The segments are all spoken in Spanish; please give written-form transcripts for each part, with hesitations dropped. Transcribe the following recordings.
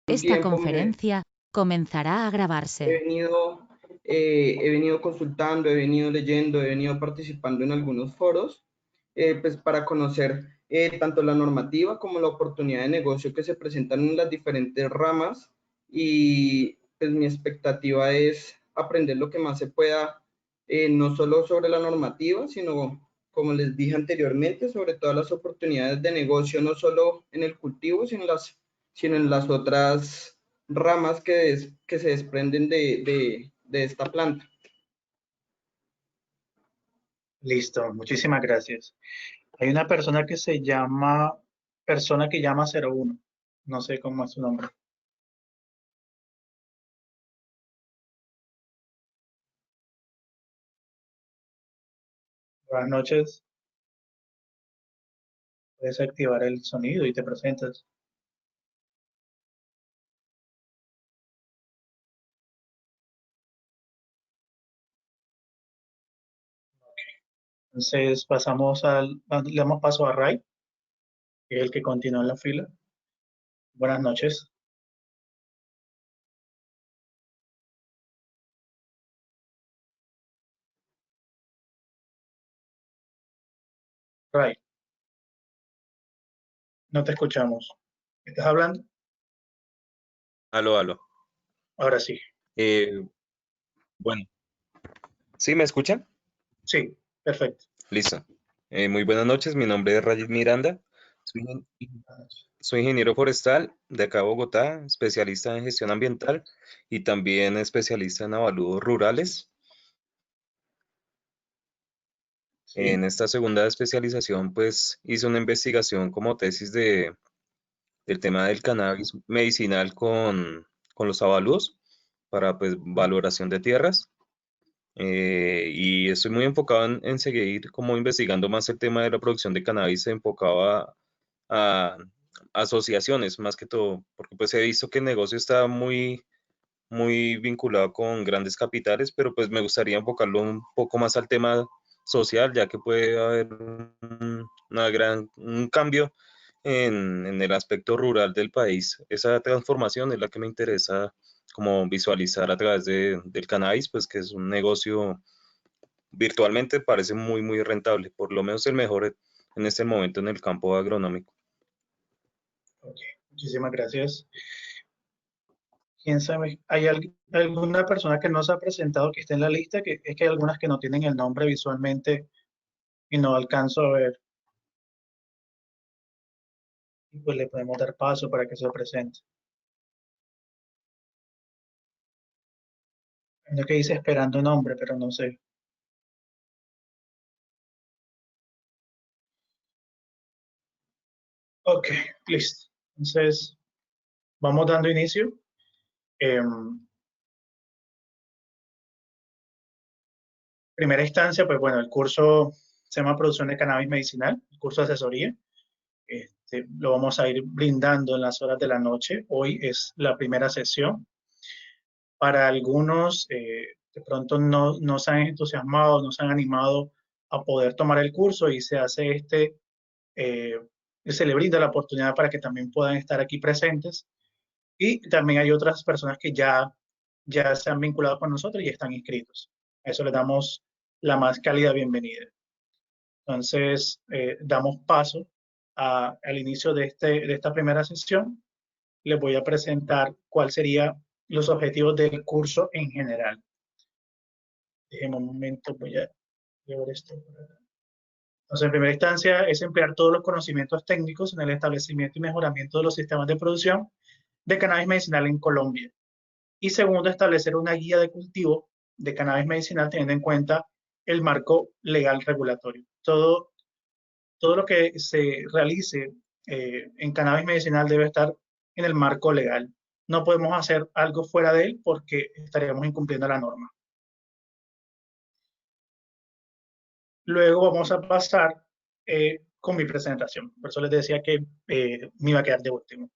Esta tiempo conferencia comenzará a grabarse. he venido consultando, he venido leyendo, he venido participando en algunos foros, pues para conocer tanto la normativa como la oportunidad de negocio que se presentan en las diferentes ramas y pues mi expectativa es aprender lo que más se pueda, no solo sobre la normativa, sino como les dije anteriormente, sobre todas las oportunidades de negocio, no solo en el cultivo, sino en las otras ramas que se desprenden de esta planta. Listo, muchísimas gracias. Hay una persona que se llama, persona que llama 01. No sé cómo es su nombre. Buenas noches. Puedes activar el sonido y te presentas. Entonces le damos paso a Ray, que es el que continúa en la fila. Buenas noches. Ray, no te escuchamos. ¿Estás hablando? Aló, aló. Ahora sí. Bueno, ¿sí me escuchan? Sí, perfecto. Listo. Muy buenas noches, mi nombre es Rayid Miranda. Soy ingeniero forestal de acá de Bogotá, especialista en gestión ambiental y también especialista en avalúos rurales. Sí. En esta segunda especialización, pues hice una investigación como tesis del tema del cannabis medicinal con los avalúos para pues valoración de tierras. Y estoy muy enfocado en seguir como investigando más el tema de la producción de cannabis enfocado a asociaciones más que todo, porque pues he visto que el negocio está muy vinculado con grandes capitales, pero pues me gustaría enfocarlo un poco más al tema social, ya que puede haber un cambio en el aspecto rural del país. Esa transformación es la que me interesa como visualizar a través del cannabis, pues que es un negocio virtualmente parece muy rentable, por lo menos el mejor en este momento en el campo agronómico. Ok, muchísimas gracias. ¿Quién sabe? ¿Hay alguna persona que no se ha presentado que esté en la lista? Que es que hay algunas que no tienen el nombre visualmente y no alcanzo a ver. Y pues le podemos dar paso para que se presente. Hay uno que dice esperando nombre, pero no sé. Ok, listo. Entonces, vamos dando inicio. Primera instancia, pues bueno, el curso se llama Producción de Cannabis Medicinal, el curso de asesoría. Lo vamos a ir brindando en las horas de la noche. Hoy es la primera sesión. Para algunos, de pronto no se han entusiasmado, no se han animado a poder tomar el curso y se hace se le brinda la oportunidad para que también puedan estar aquí presentes. Y también hay otras personas que ya se han vinculado con nosotros y están inscritos. A eso le damos la más cálida bienvenida. Entonces, damos paso al inicio de esta primera sesión. Les voy a presentar cuáles serían los objetivos del curso en general. Déjenme un momento, voy a llevar esto por acá. Entonces, en primera instancia, es emplear todos los conocimientos técnicos en el establecimiento y mejoramiento de los sistemas de producción de cannabis medicinal en Colombia. Y segundo, establecer una guía de cultivo de cannabis medicinal teniendo en cuenta el marco legal regulatorio. Todo lo que se realice en cannabis medicinal debe estar en el marco legal. No podemos hacer algo fuera de él porque estaríamos incumpliendo la norma. Luego vamos a pasar con mi presentación. Por eso les decía que me iba a quedar de último.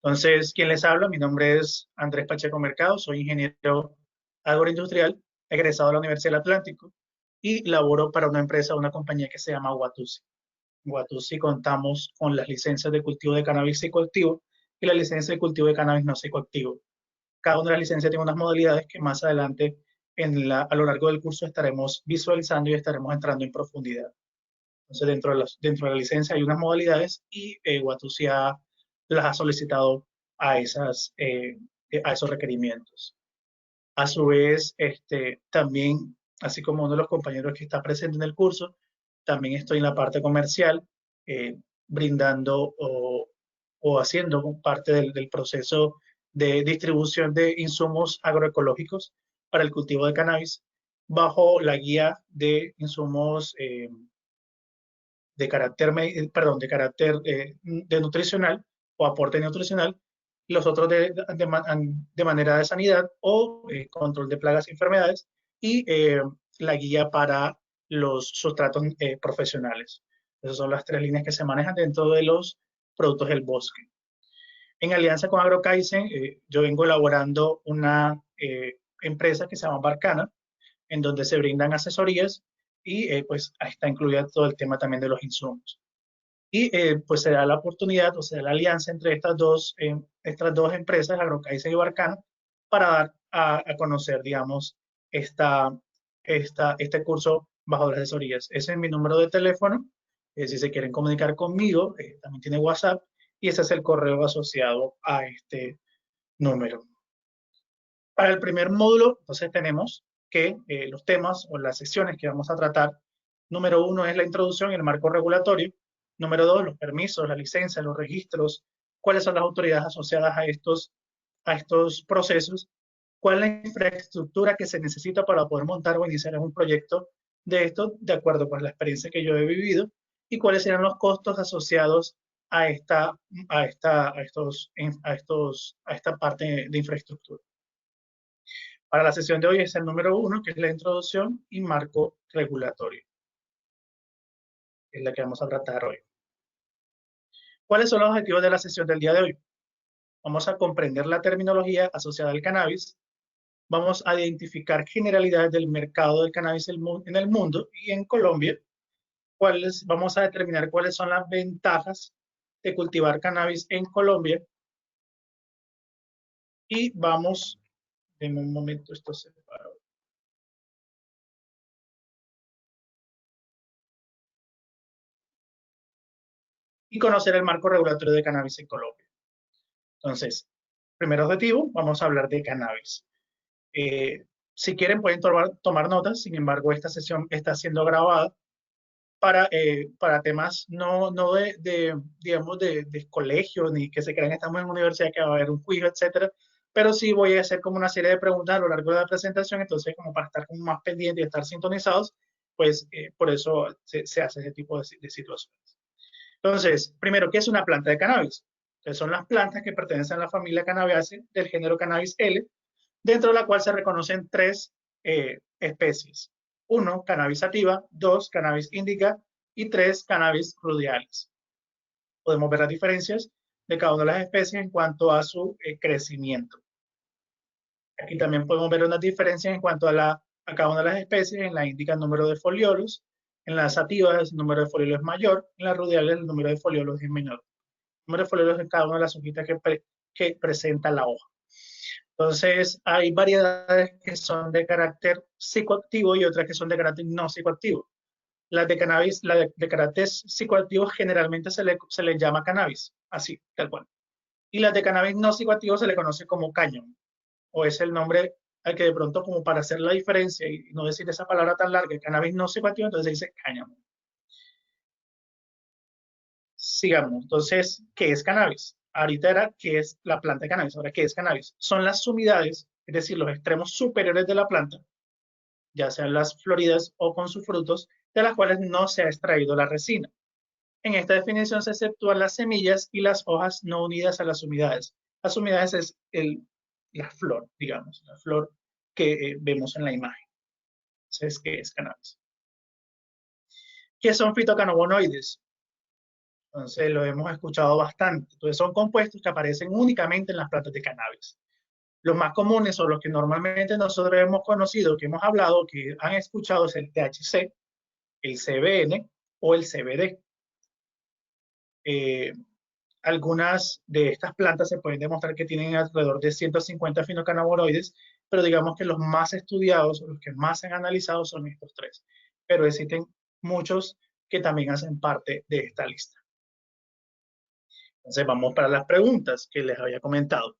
Entonces, ¿quién les habla? Mi nombre es Andrés Pacheco Mercado, soy ingeniero agroindustrial, egresado de la Universidad del Atlántico y laboro para una compañía que se llama Watusi. En Watusi contamos con las licencias de cultivo de cannabis y cultivo y la licencia de cultivo de cannabis no psicoactivo. Cada una de las licencias tiene unas modalidades que más adelante a lo largo del curso estaremos visualizando y estaremos entrando en profundidad. Entonces, dentro de la licencia hay unas modalidades y Watusi las ha solicitado a esos requerimientos. A su vez, también, así como uno de los compañeros que está presente en el curso, también estoy en la parte comercial, brindando o haciendo parte del proceso de distribución de insumos agroecológicos para el cultivo de cannabis, bajo la guía de insumos de carácter de nutricional o aporte nutricional, los otros de manera de sanidad o control de plagas y enfermedades, y la guía para los sustratos profesionales. Esas son las 3 líneas que se manejan dentro de los productos del bosque. En alianza con AgroKaizen, yo vengo elaborando una empresa que se llama Barcana, en donde se brindan asesorías y pues está incluido todo el tema también de los insumos. Y pues se da la oportunidad o se da la alianza entre estas dos empresas, AgroKaizen y Barcana, para dar a conocer, digamos, este curso bajo las asesorías. Ese es mi número de teléfono. Si se quieren comunicar conmigo, también tiene WhatsApp, y ese es el correo asociado a este número. Para el primer módulo, entonces tenemos que los temas o las secciones que vamos a tratar, número 1 es la introducción y el marco regulatorio, número 2, los permisos, la licencia, los registros, cuáles son las autoridades asociadas a estos procesos, cuál es la infraestructura que se necesita para poder montar o iniciar un proyecto de esto, de acuerdo con la experiencia que yo he vivido, y cuáles serán los costos asociados a esta parte de infraestructura. Para la sesión de hoy es el número 1, que es la introducción y marco regulatorio. Es la que vamos a tratar hoy. ¿Cuáles son los objetivos de la sesión del día de hoy? Vamos a comprender la terminología asociada al cannabis. Vamos a identificar generalidades del mercado del cannabis en el mundo y en Colombia. Vamos a determinar cuáles son las ventajas de cultivar cannabis en Colombia. Y vamos, en un momento esto se paró. Y conocer el marco regulatorio de cannabis en Colombia. Entonces, primer objetivo, vamos a hablar de cannabis. Si quieren pueden tomar notas, sin embargo esta sesión está siendo grabada para temas no digamos, de colegio, ni que se crean que estamos en una universidad que va a haber un quiz, etcétera, pero sí voy a hacer como una serie de preguntas a lo largo de la presentación, entonces como para estar como más pendientes y estar sintonizados, pues por eso se hace ese tipo de situaciones. Entonces, primero, ¿qué es una planta de cannabis? Entonces, son las plantas que pertenecen a la familia Cannabiaceae del género Cannabis L, dentro de la cual se reconocen 3 especies. 1, Cannabis sativa, 2, Cannabis indica y 3, Cannabis rudialis. Podemos ver las diferencias de cada una de las especies en cuanto a su crecimiento. Aquí también podemos ver unas diferencias en cuanto a cada una de las especies. En la indica el número de foliolos, en las sativas el número de foliolos es mayor, en las rudiales el número de foliolos es menor. El número de foliolos es cada una de las hojitas que presenta la hoja. Entonces, hay variedades que son de carácter psicoactivo y otras que son de carácter no psicoactivo. Las de cannabis, la de carácter psicoactivo generalmente se le llama cannabis, así, tal cual. Y las de cannabis no psicoactivo se le conoce como cáñamo, o es el nombre al que de pronto, como para hacer la diferencia y no decir esa palabra tan larga, cannabis no psicoactivo, entonces se dice cáñamo. Sigamos, entonces, ¿qué es cannabis? Ahorita era qué es la planta de cannabis, ahora ¿qué es cannabis? Son las sumidades, es decir, los extremos superiores de la planta, ya sean las floridas o con sus frutos, de las cuales no se ha extraído la resina. En esta definición se exceptúan las semillas y las hojas no unidas a las sumidades. Las sumidades es la flor, digamos, la flor que vemos en la imagen. Entonces, ¿qué es cannabis? ¿Qué son fitocannabinoides? Entonces, lo hemos escuchado bastante. Entonces, son compuestos que aparecen únicamente en las plantas de cannabis. Los más comunes o los que normalmente nosotros hemos conocido, que hemos hablado, que han escuchado, es el THC, el CBN o el CBD. algunas de estas plantas se pueden demostrar que tienen alrededor de 150 fenocannabinoides, pero digamos que los más estudiados, los que más se han analizado son estos tres. Pero existen muchos que también hacen parte de esta lista. Entonces vamos para las preguntas que les había comentado.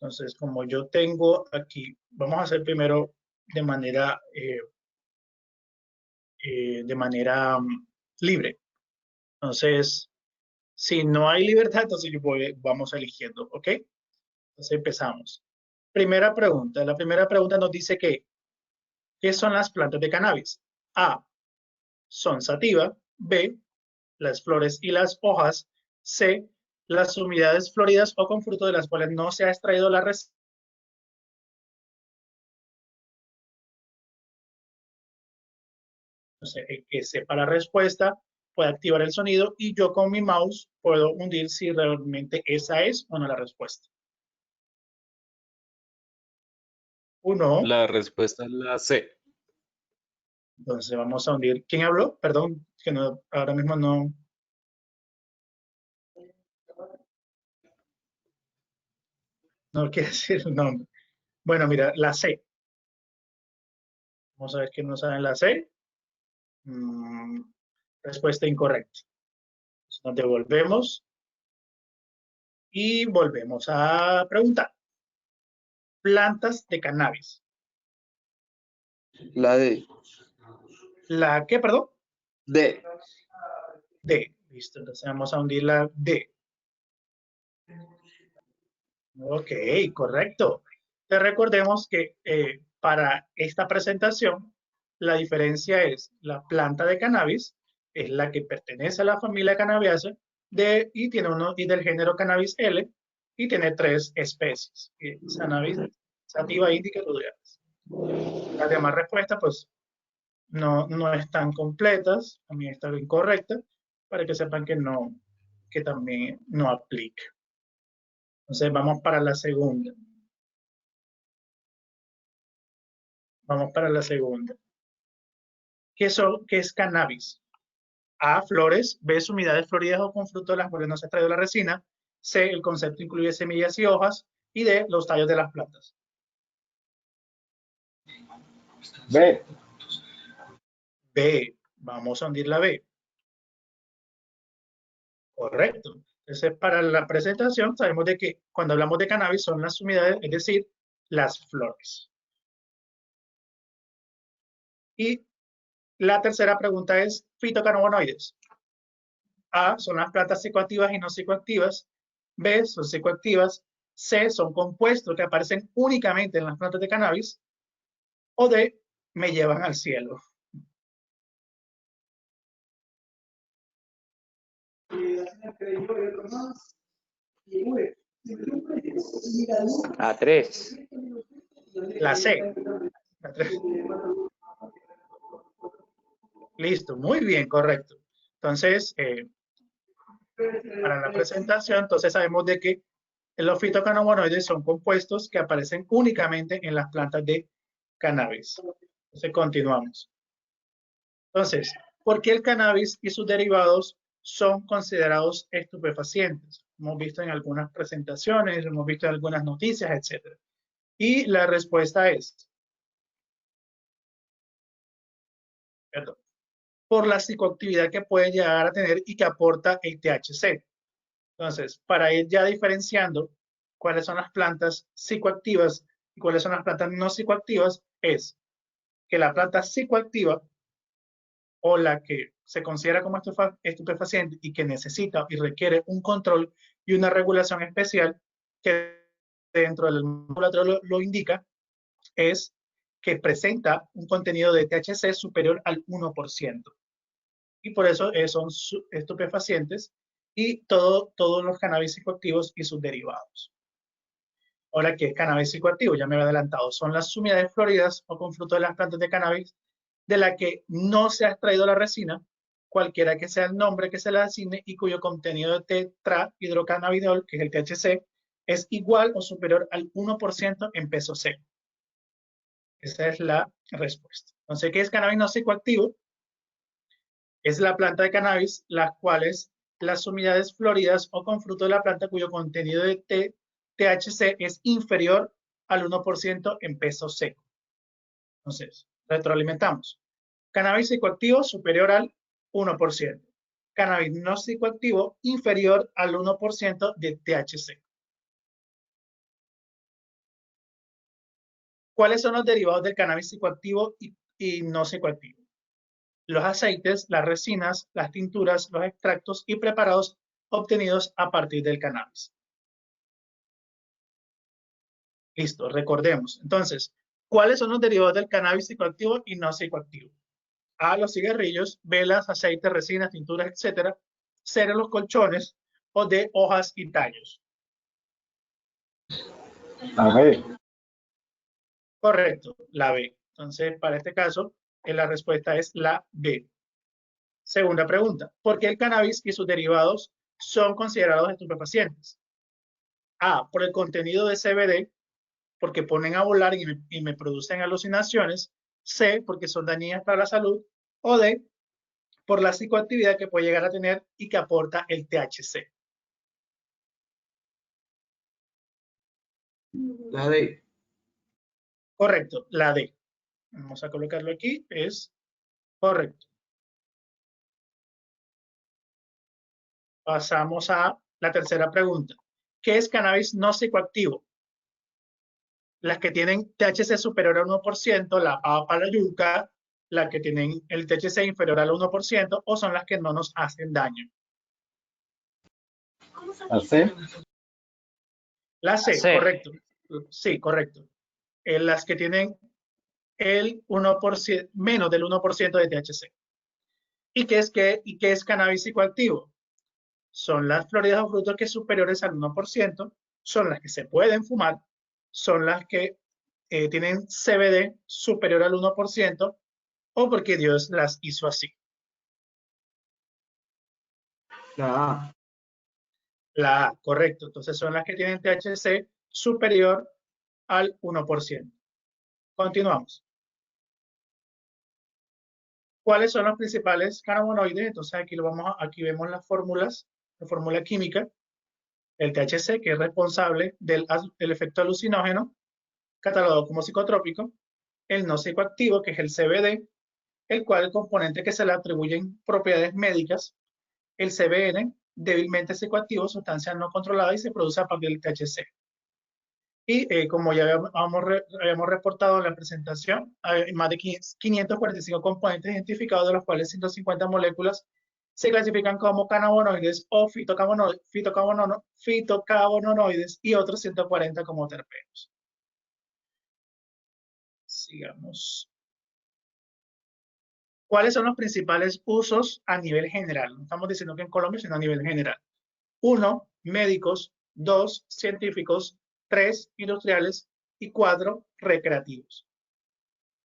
Entonces, como yo tengo aquí, vamos a hacer primero de manera libre. Entonces, si no hay libertad, entonces vamos eligiendo, ¿ok? Entonces empezamos. Primera pregunta. La primera pregunta nos dice que, ¿qué son las plantas de cannabis? A, son sativa. B, las flores y las hojas. C, las unidades floridas o con fruto de las cuales no se ha extraído la resina. Entonces, el que sepa la respuesta puede activar el sonido y yo con mi mouse puedo hundir si realmente esa es o no la respuesta. 1. La respuesta es la C. Entonces vamos a hundir. ¿Quién habló? Perdón, que no, ahora mismo no. No quiere decir el nombre. Bueno, mira, la C. Vamos a ver qué nos sale en la C. Respuesta incorrecta. Entonces, nos devolvemos y volvemos a preguntar. Plantas de cannabis. La D. ¿La qué, perdón? D. D. Listo, entonces vamos a hundir la D. Ok, correcto. Te recordemos que para esta presentación, la diferencia es la planta de cannabis, es la que pertenece a la familia Cannabiaceae y tiene y del género Cannabis L, y tiene 3 especies, Cannabis sativa, indica y rudealis. Las demás respuestas, pues, no están completas, también están incorrectas, para que sepan que también no aplica. Entonces vamos para la segunda. Vamos para la segunda. ¿Qué es cannabis? A, flores. B, unidades floridas o con fruto de las cuales no se ha extraído la resina. C, el concepto incluye semillas y hojas. Y D, los tallos de las plantas. B. B. Vamos a hundir la B. Correcto. Entonces, para la presentación, sabemos de que cuando hablamos de cannabis son las unidades, es decir, las flores. Y la tercera pregunta es fitocannabinoides. A, son las plantas psicoactivas y no psicoactivas. B, son psicoactivas. C, son compuestos que aparecen únicamente en las plantas de cannabis. O D, me llevan al cielo. A3. La C. La 3. Listo, muy bien, correcto. Entonces, para la presentación, entonces sabemos de que los fitocannabinoides son compuestos que aparecen únicamente en las plantas de cannabis. Entonces, continuamos. Entonces, ¿por qué el cannabis y sus derivados son considerados estupefacientes? Hemos visto en algunas presentaciones, hemos visto en algunas noticias, etc. Y la respuesta es, perdón, por la psicoactividad que puede llegar a tener y que aporta el THC. Entonces, para ir ya diferenciando cuáles son las plantas psicoactivas y cuáles son las plantas no psicoactivas, es que la planta psicoactiva o la que se considera como estupefaciente y que necesita y requiere un control y una regulación especial que dentro del laboratorio lo indica, es que presenta un contenido de THC superior al 1%. Y por eso son estupefacientes y todos los cannabis psicoactivos y sus derivados. Ahora, ¿qué es cannabis psicoactivo? Ya me había adelantado. Son las unidades floridas o con fruto de las plantas de cannabis de la que no se ha extraído la resina, cualquiera que sea el nombre que se le asigne y cuyo contenido de tetrahidrocannabinol, que es el THC, es igual o superior al 1% en peso seco. Esa es la respuesta. Entonces, ¿qué es cannabis no psicoactivo? Es la planta de cannabis, las cuales las unidades floridas o con fruto de la planta cuyo contenido de THC es inferior al 1% en peso seco. Entonces, retroalimentamos. Cannabis psicoactivo superior al 1%. Cannabis no psicoactivo inferior al 1% de THC. ¿Cuáles son los derivados del cannabis psicoactivo y no psicoactivo? Los aceites, las resinas, las tinturas, los extractos y preparados obtenidos a partir del cannabis. Listo, recordemos. Entonces, ¿cuáles son los derivados del cannabis psicoactivo y no psicoactivo? A, los cigarrillos, velas, aceites, resinas, tinturas, etcétera. C, los colchones, o D, hojas y tallos. La B. Correcto, la B. Entonces, para este caso, la respuesta es la B. Segunda pregunta, ¿por qué el cannabis y sus derivados son considerados estupefacientes? A, por el contenido de CBD, porque ponen a volar y me producen alucinaciones. C, porque son dañinas para la salud. O D, por la psicoactividad que puede llegar a tener y que aporta el THC. La D. Correcto, la D. Vamos a colocarlo aquí, es correcto. Pasamos a la tercera pregunta. ¿Qué es cannabis no psicoactivo? Las que tienen THC superior al 1%, la A para la yuca, las que tienen el THC inferior al 1%, o son las que no nos hacen daño. La C. La C, C. correcto. Sí, correcto. Las que tienen el 1%, menos del 1% de THC. ¿Y qué es cannabis psicoactivo? Son las floridas o frutos que superiores al 1%, son las que se pueden fumar, son las que tienen CBD superior al 1%, o porque Dios las hizo así. La A. La A, correcto. Entonces son las que tienen THC superior al 1%. Continuamos. ¿Cuáles son los principales cannabinoides? Entonces aquí vemos las fórmulas, la fórmula química. El THC, que es responsable del efecto alucinógeno, catalogado como psicotrópico. El no psicoactivo, que es el CBD, el cual el componente que se le atribuyen propiedades médicas. El CBN, débilmente psicoactivo, sustancia no controlada y se produce a partir del THC. Y como ya habíamos reportado en la presentación, hay más de 545 componentes identificados, de los cuales 150 moléculas se clasifican como cannabinoides o fitocannabinoides y otros 140 como terpenos. Sigamos. ¿Cuáles son los principales usos a nivel general? No estamos diciendo que en Colombia, sino a nivel general. 1, médicos. 2, científicos. 3, industriales. Y 4, recreativos.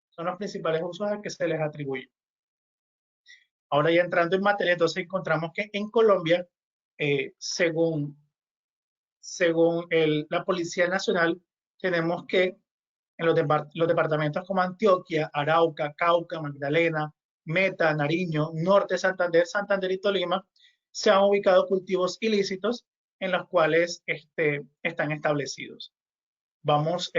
Son los principales usos a que se les atribuye. Ahora ya entrando en materia, entonces encontramos que en Colombia, según la Policía Nacional, tenemos que en los departamentos como Antioquia, Arauca, Cauca, Magdalena, Meta, Nariño, Norte, Santander y Tolima, se han ubicado cultivos ilícitos en los cuales están establecidos. Vamos,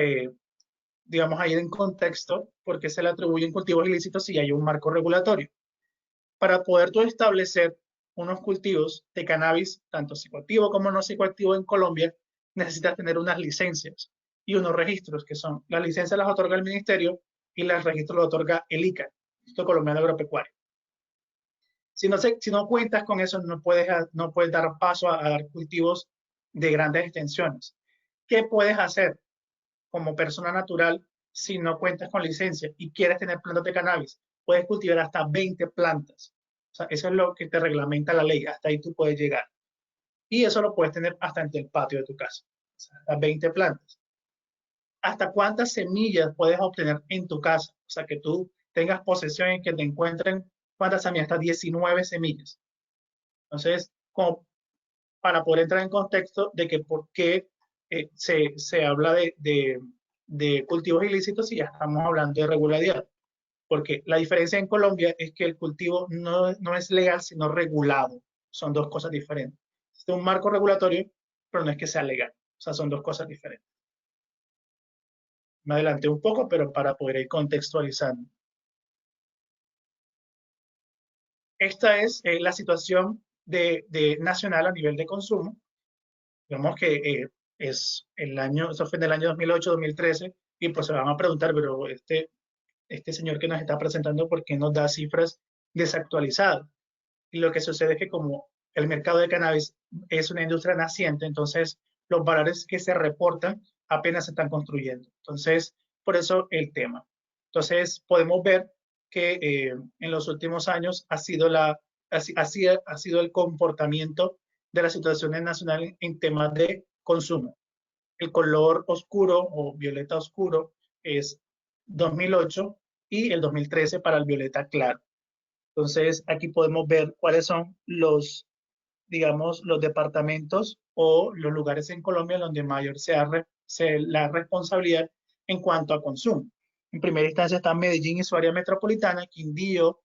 digamos, a ir en contexto porque se le atribuyen cultivos ilícitos si hay un marco regulatorio. Para poder tú establecer unos cultivos de cannabis, tanto psicoactivo como no psicoactivo en Colombia, necesitas tener unas licencias y unos registros, que son, las licencias las otorga el ministerio y los registros los otorga el ICA, Instituto Colombiano Agropecuario. Si no cuentas con eso, no puedes dar paso a dar cultivos de grandes extensiones. ¿Qué puedes hacer como persona natural si no cuentas con licencia y quieres tener plantas de cannabis? Puedes cultivar hasta 20 plantas. O sea, eso es lo que te reglamenta la ley. Hasta ahí tú puedes llegar. Y eso lo puedes tener hasta en el patio de tu casa. O sea, hasta 20 plantas. ¿Hasta cuántas semillas puedes obtener en tu casa? O sea, que tú tengas posesión y que te encuentren cuántas semillas, hasta 19 semillas. Entonces, como para poder entrar en contexto de que por qué se habla de cultivos ilícitos si ya estamos hablando de regularidad. Porque la diferencia en Colombia es que el cultivo no es legal, sino regulado. son dos cosas diferentes. Es un marco regulatorio, pero no es que sea legal. O sea, son dos cosas diferentes. Me adelanté un poco, pero para poder ir contextualizando. Esta es la situación de nacional a nivel de consumo. Digamos que es el año, eso fue en el año 2008-2013, y pues se van a preguntar, pero este señor que nos está presentando, ¿por qué nos da cifras desactualizadas? Y lo que sucede es que como el mercado de cannabis es una industria naciente, entonces los valores que se reportan apenas se están construyendo. Entonces, por eso el tema. Entonces, podemos ver que en los últimos años ha sido el comportamiento de las situaciones nacionales en temas de consumo. El color oscuro o violeta oscuro es 2008 y el 2013 para el violeta claro. Entonces, aquí podemos ver cuáles son los, digamos, los departamentos o los lugares en Colombia donde mayor sea la responsabilidad en cuanto a consumo. En primera instancia están Medellín y su área metropolitana, Quindío,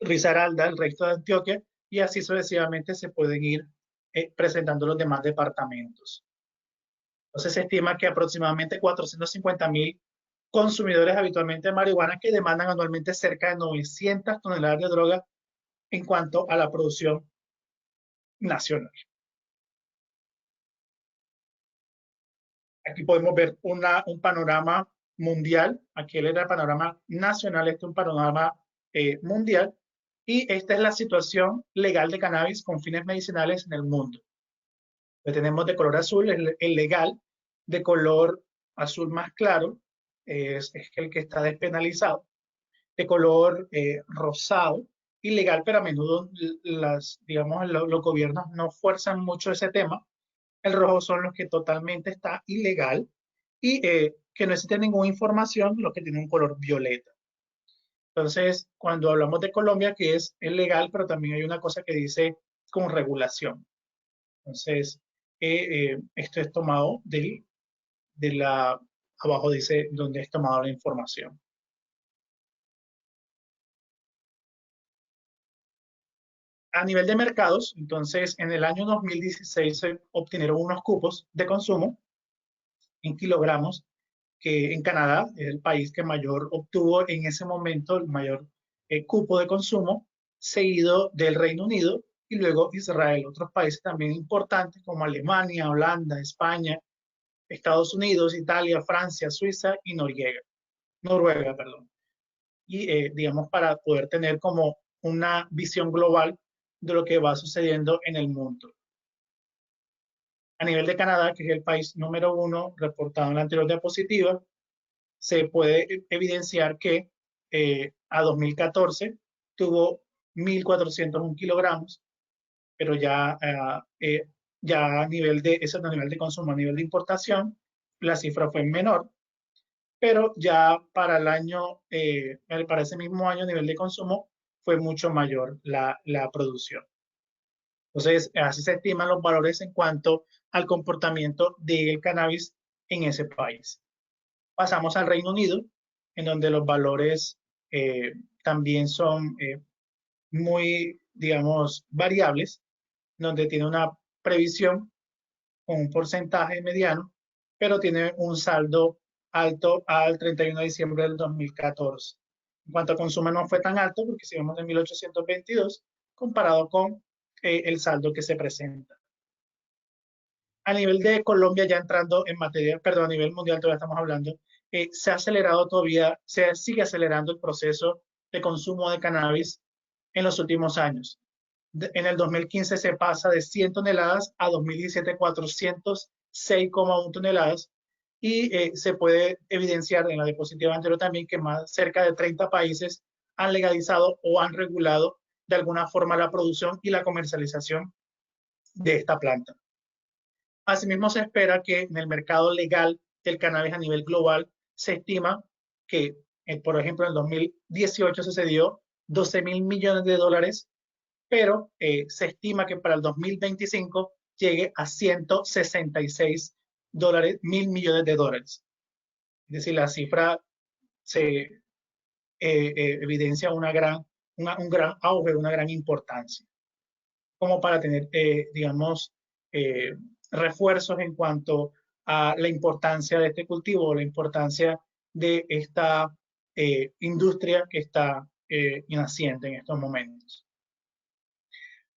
Risaralda, el resto de Antioquia, y así sucesivamente se pueden ir presentando los demás departamentos. Entonces se estima que aproximadamente 450.000 consumidores habitualmente de marihuana que demandan anualmente cerca de 900 toneladas de droga en cuanto a la producción nacional. Aquí podemos ver un panorama mundial. Aquí era el panorama nacional, este es un panorama mundial. Y esta es la situación legal de cannabis con fines medicinales en el mundo. Lo tenemos de color azul, el legal, de color azul más claro, es el que está despenalizado, de color rosado, ilegal, pero a menudo digamos, los gobiernos no fuerzan mucho ese tema. El rojo son los que totalmente está ilegal y que no existe ninguna información, los que tienen un color violeta. Entonces, cuando hablamos de Colombia, que es legal, pero también hay una cosa que dice con regulación. Entonces, esto es tomado abajo dice donde es tomada la información. A nivel de mercados, entonces, en el año 2016 se obtuvieron unos cupos de consumo en kilogramos, que en Canadá es el país que mayor obtuvo en ese momento el mayor cupo de consumo, seguido del Reino Unido y luego Israel. Otros países también importantes como Alemania, Holanda, España, Estados Unidos, Italia, Francia, Suiza y Noruega, perdón. Y digamos para poder tener como una visión global de lo que va sucediendo en el mundo. A nivel de Canadá, que es el país número 1 reportado en la anterior diapositiva, se puede evidenciar que a 2014 tuvo 1.401 kilogramos, pero ya a nivel de consumo, a nivel de importación, la cifra fue menor, pero ya para para ese mismo año a nivel de consumo fue mucho mayor la producción. Entonces, así se estiman los valores en cuanto al comportamiento del cannabis en ese país. Pasamos al Reino Unido, en donde los valores también son muy, digamos, variables, donde tiene una previsión con un porcentaje mediano, pero tiene un saldo alto al 31 de diciembre del 2014. En cuanto a consumo no fue tan alto, porque si vemos de 1822, comparado con el saldo que se presenta. A nivel de Colombia, ya entrando en materia, perdón, a nivel mundial todavía estamos hablando, se ha acelerado todavía, se sigue acelerando el proceso de consumo de cannabis en los últimos años. En el 2015 se pasa de 100 toneladas a 2017 406,1 toneladas y se puede evidenciar en la diapositiva anterior también que cerca de 30 países han legalizado o han regulado de alguna forma la producción y la comercialización de esta planta. Asimismo, se espera que en el mercado legal del cannabis a nivel global se estima que, por ejemplo, en el 2018 sucedió 12.000 millones de dólares, pero se estima que para el 2025 llegue a 166 mil millones de dólares. Es decir, la cifra se evidencia un gran auge, una gran importancia. como para tener, digamos, refuerzos en cuanto a la importancia de este cultivo, la importancia de esta industria que está naciente en estos momentos.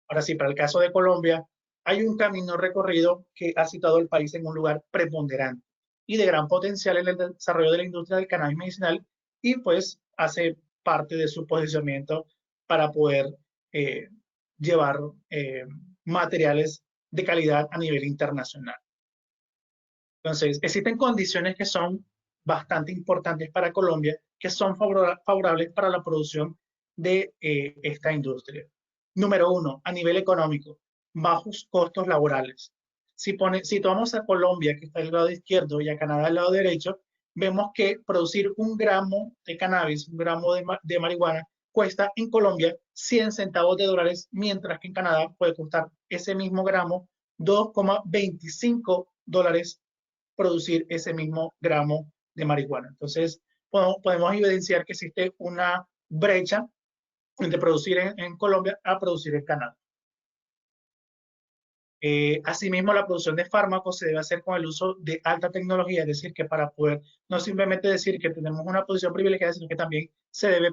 Ahora sí, para el caso de Colombia, hay un camino recorrido que ha situado el país en un lugar preponderante y de gran potencial en el desarrollo de la industria del cannabis medicinal, y pues hace parte de su posicionamiento para poder llevar materiales de calidad a nivel internacional. Entonces, existen condiciones que son bastante importantes para Colombia, que son favorables para la producción de esta industria. Número uno, a nivel económico, bajos costos laborales. Si tomamos a Colombia, que está del lado izquierdo, y a Canadá del lado derecho, vemos que producir un gramo de cannabis, un gramo de marihuana, cuesta en Colombia 100 centavos de dólares, mientras que en Canadá puede costar ese mismo gramo 2,25 dólares producir ese mismo gramo de marihuana. Entonces, podemos evidenciar que existe una brecha entre producir en Colombia a producir en Canadá. Asimismo, la producción de fármacos se debe hacer con el uso de alta tecnología, es decir, que para poder no simplemente decir que tenemos una posición privilegiada, sino que también se debe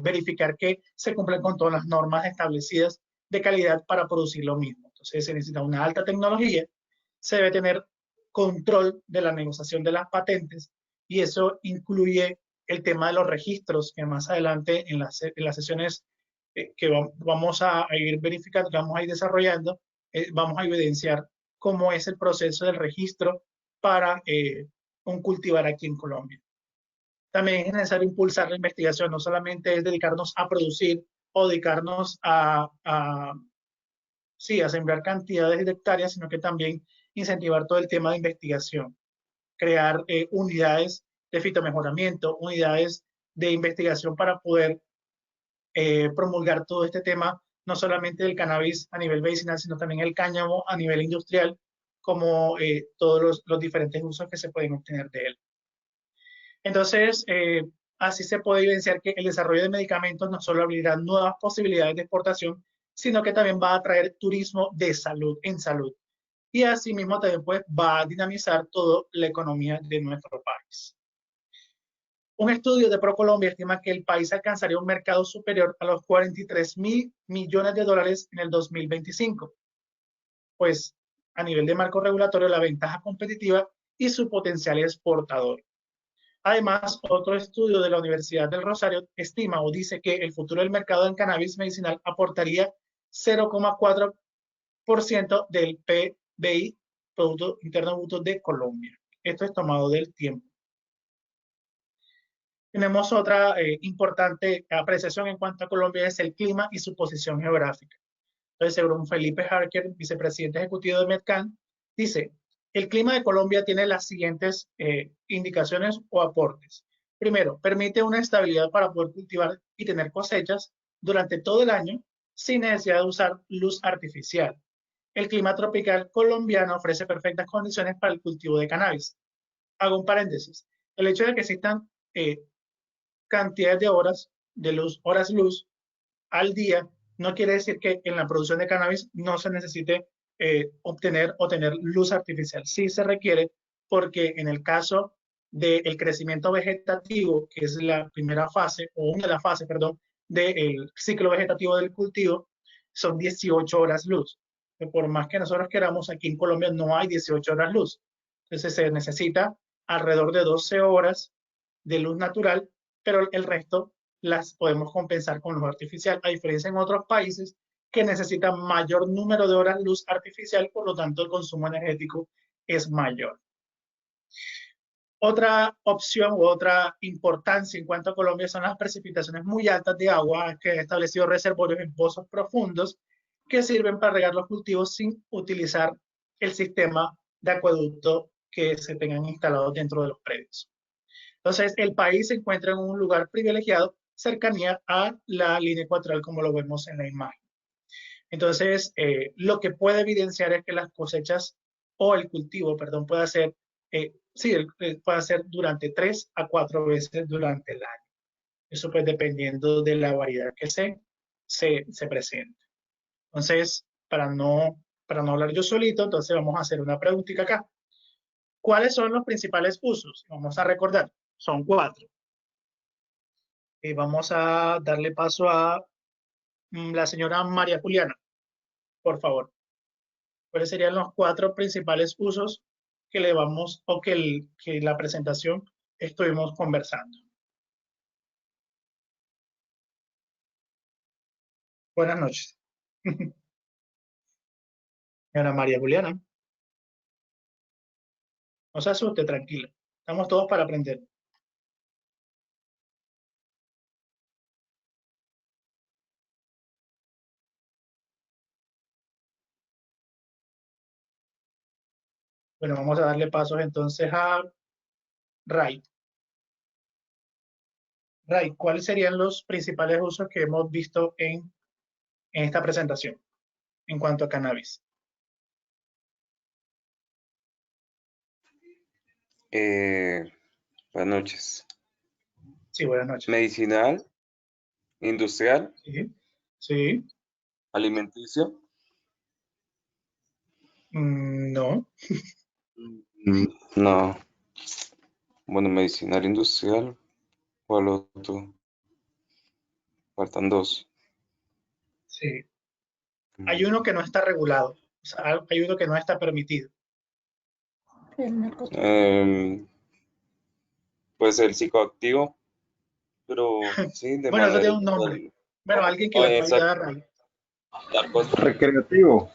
verificar que se cumplen con todas las normas establecidas de calidad para producir lo mismo. Entonces, se necesita una alta tecnología, se debe tener control de la negociación de las patentes, y eso incluye el tema de los registros, que más adelante en las sesiones que vamos a ir verificando, que vamos a ir desarrollando, vamos a evidenciar cómo es el proceso del registro para un cultivar aquí en Colombia. También es necesario impulsar la investigación, no solamente es dedicarnos a producir o dedicarnos a sembrar cantidades de hectáreas, sino que también incentivar todo el tema de investigación, crear unidades de fitomejoramiento, unidades de investigación para poder promulgar todo este tema, no solamente del cannabis a nivel medicinal, sino también el cáñamo a nivel industrial, como todos los diferentes usos que se pueden obtener de él. Entonces, así se puede evidenciar que el desarrollo de medicamentos no solo abrirá nuevas posibilidades de exportación, sino que también va a traer turismo de salud en salud. Y asimismo también pues, va a dinamizar toda la economía de nuestro país. Un estudio de ProColombia estima que el país alcanzaría un mercado superior a los 43.000 millones de dólares en el 2025. Pues a nivel de marco regulatorio, la ventaja competitiva y su potencial exportador. Además, otro estudio de la Universidad del Rosario estima o dice que el futuro del mercado en cannabis medicinal aportaría 0,4% del PBI, Producto Interno Bruto de Colombia. Esto es tomado del tiempo. Tenemos otra importante apreciación en cuanto a Colombia, es el clima y su posición geográfica. Entonces, según Felipe Harker, vicepresidente ejecutivo de Medcan, dice: el clima de Colombia tiene las siguientes indicaciones o aportes. Primero, permite una estabilidad para poder cultivar y tener cosechas durante todo el año sin necesidad de usar luz artificial. El clima tropical colombiano ofrece perfectas condiciones para el cultivo de cannabis. Hago un paréntesis. El hecho de que existan cantidades de horas luz al día, no quiere decir que en la producción de cannabis no se necesite obtener o tener luz artificial. Sí se requiere, porque en el caso del crecimiento vegetativo, que es la primera fase, o una de las fases, perdón, del ciclo vegetativo del cultivo, son 18 horas luz. Por más que nosotros queramos, aquí en Colombia no hay 18 horas luz. Entonces se necesita alrededor de 12 horas de luz natural, pero el resto las podemos compensar con luz artificial, a diferencia en otros países que necesitan mayor número de horas luz artificial, por lo tanto el consumo energético es mayor. Otra opción u otra importancia en cuanto a Colombia son las precipitaciones muy altas de agua, que han establecido reservorios en pozos profundos que sirven para regar los cultivos sin utilizar el sistema de acueducto que se tengan instalados dentro de los predios. Entonces, el país se encuentra en un lugar privilegiado, cercanía a la línea ecuatorial, como lo vemos en la imagen. Entonces, lo que puede evidenciar es que las cosechas o el cultivo, perdón, puede ser durante 3 a 4 veces durante el año. Eso pues dependiendo de la variedad que se presente. Entonces, para no hablar yo solito, entonces vamos a hacer una preguntita acá. ¿Cuáles son los principales usos? Vamos a recordar, son 4. Y vamos a darle paso a la señora María Juliana, por favor. ¿Cuáles serían los 4 principales usos que le vamos, o que la presentación estuvimos conversando? Buenas noches. Señora María Juliana, no se asuste, tranquila. Estamos todos para aprender. Bueno, vamos a darle pasos entonces a Ray. Ray, ¿cuáles serían los principales usos que hemos visto en esta presentación en cuanto a cannabis? Buenas noches. Sí, buenas noches. Medicinal, industrial, Sí, sí, alimenticio. no, No. Bueno, medicinal, industrial. ¿Cuál otro? Faltan 2. sí. Hay uno que no está regulado, o sea, hay uno que no está permitido. Pues el psicoactivo, pero sí, de Bueno, eso manera tiene un nombre. Bueno, alguien que le pueda ayudar a Ray. Recreativo,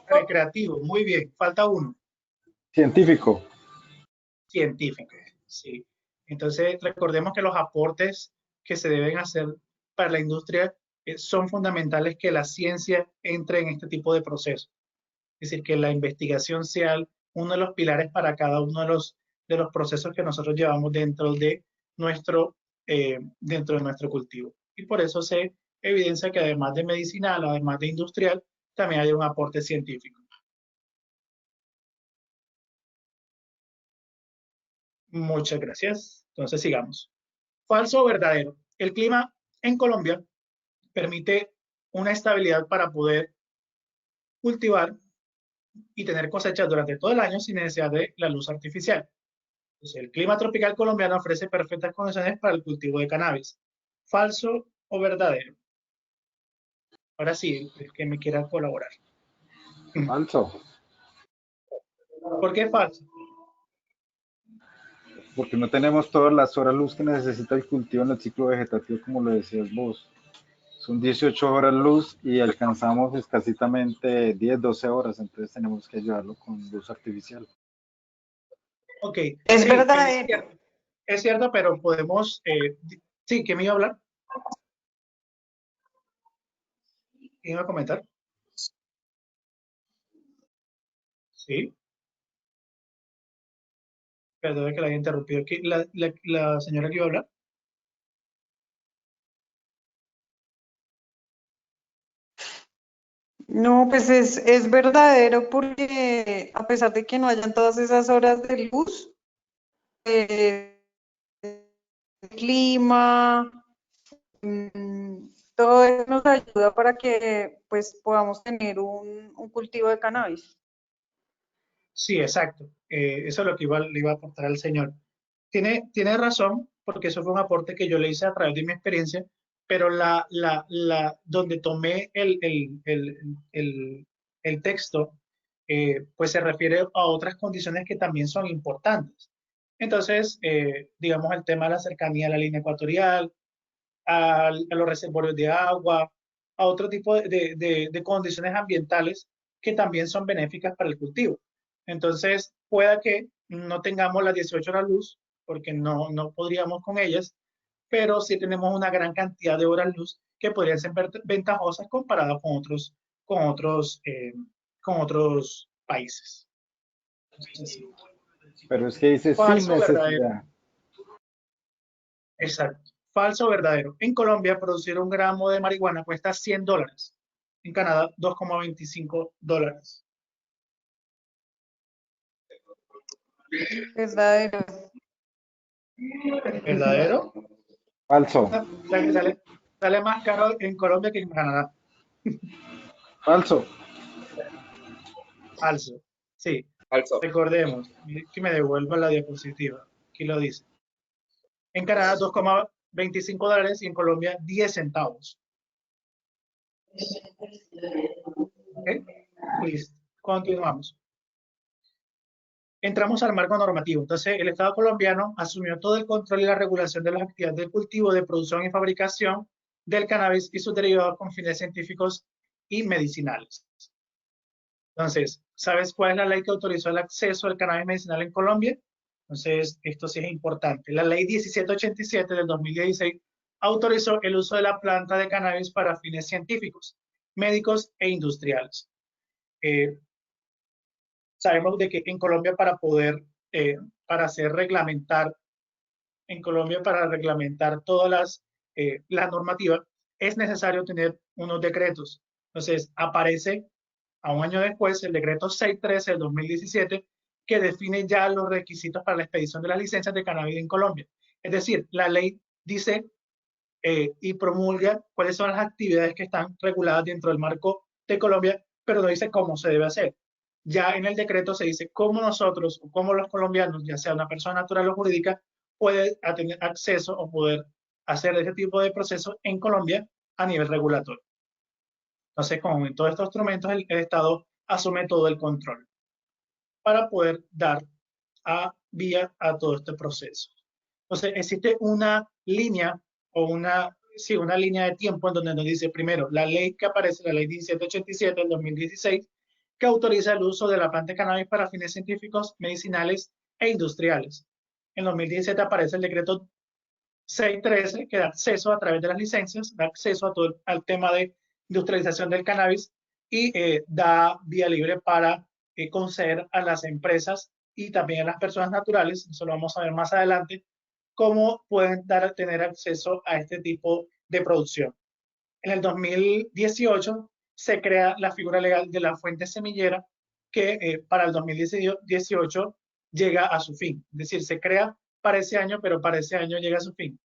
Recreativo, muy bien. Falta uno. científico. Científico, sí. Entonces, recordemos que los aportes que se deben hacer para la industria son fundamentales, que la ciencia entre en este tipo de procesos. Es decir, que la investigación sea uno de los pilares para cada uno de los procesos que nosotros llevamos dentro de nuestro cultivo. Y por eso se evidencia que además de medicinal, además de industrial, también hay un aporte científico. Muchas gracias. Entonces sigamos. ¿Falso o verdadero? El clima en Colombia permite una estabilidad para poder cultivar y tener cosechas durante todo el año sin necesidad de la luz artificial. Entonces, el clima tropical colombiano ofrece perfectas condiciones para el cultivo de cannabis. ¿Falso o verdadero? Ahora sí, el que me quiera colaborar. Falso, ¿Por qué falso? porque no tenemos todas las horas luz que necesita el cultivo en el ciclo vegetativo, como lo decías vos. Son 18 horas luz y alcanzamos escasitamente 10, 12 horas, entonces tenemos que ayudarlo con luz artificial. Ok. Es sí, verdadero. es cierto, pero podemos... sí, ¿qué me iba a hablar? ¿Qué iba a comentar? Sí. Perdón que la haya interrumpido. ¿La señora que iba a hablar? No, pues es verdadero, porque a pesar de que no hayan todas esas horas de luz, el clima, todo eso nos ayuda para que pues podamos tener un cultivo de cannabis. Sí, exacto. Eso es lo que le iba a aportar al señor. Tiene razón, porque eso fue un aporte que yo le hice a través de mi experiencia, pero donde tomé el texto, pues se refiere a otras condiciones que también son importantes. Entonces, digamos, el tema de la cercanía a la línea ecuatorial, a los reservorios de agua, a otro tipo de condiciones ambientales que también son benéficas para el cultivo. Entonces, pueda que no tengamos las 18 horas luz, porque no podríamos con ellas, pero sí tenemos una gran cantidad de horas luz que podrían ser ventajosas comparadas con otros países. Entonces, sí. Pero es que dice sin Falso o verdadero. necesidad. Exacto. Falso o verdadero. En Colombia, producir un gramo de marihuana cuesta $100. En Canadá, $2,25. Verdadero. ¿Verdadero? Falso, Sale más caro en Colombia que en Canadá. Falso. Falso. Sí, Falso. recordemos que me devuelva la diapositiva. Aquí lo dice. En Canadá, $2,25 y en Colombia, 10 centavos. ¿Ok? Listo. Continuamos. Entramos al marco normativo. Entonces, el Estado colombiano asumió todo el control y la regulación de las actividades de cultivo, de producción y fabricación del cannabis y sus derivados con fines científicos y medicinales. Entonces, ¿sabes cuál es la ley que autorizó el acceso al cannabis medicinal en Colombia? Entonces, esto sí es importante. La ley 1787 del 2016 autorizó el uso de la planta de cannabis para fines científicos, médicos e industriales. Sabemos de que en Colombia para hacer reglamentar, en Colombia para reglamentar todas las normativas, es necesario tener unos decretos. Entonces, aparece a un año después el decreto 613 del 2017 que define ya los requisitos para la expedición de las licencias de cannabis en Colombia. Es decir, la ley dice y promulga cuáles son las actividades que están reguladas dentro del marco de Colombia, pero no dice cómo se debe hacer. Ya en el decreto se dice cómo nosotros, o cómo los colombianos, ya sea una persona natural o jurídica, puede tener acceso o poder hacer ese tipo de procesos en Colombia a nivel regulatorio. Entonces, con todos estos instrumentos, el Estado asume todo el control para poder dar vía a todo este proceso. Entonces, existe una línea o una línea de tiempo en donde nos dice primero la ley que aparece, la ley 1787 del 2016, que autoriza el uso de la planta de cannabis para fines científicos, medicinales e industriales. En 2017 aparece el decreto 613 que da acceso a través de las licencias, da acceso a todo al tema de industrialización del cannabis y da vía libre para conceder a las empresas y también a las personas naturales, eso lo vamos a ver más adelante, cómo pueden tener acceso a este tipo de producción. En el 2018 se crea la figura legal de la fuente semillera que para el 2018 llega a su fin. Es decir, se crea para ese año, pero para ese año llega a su fin.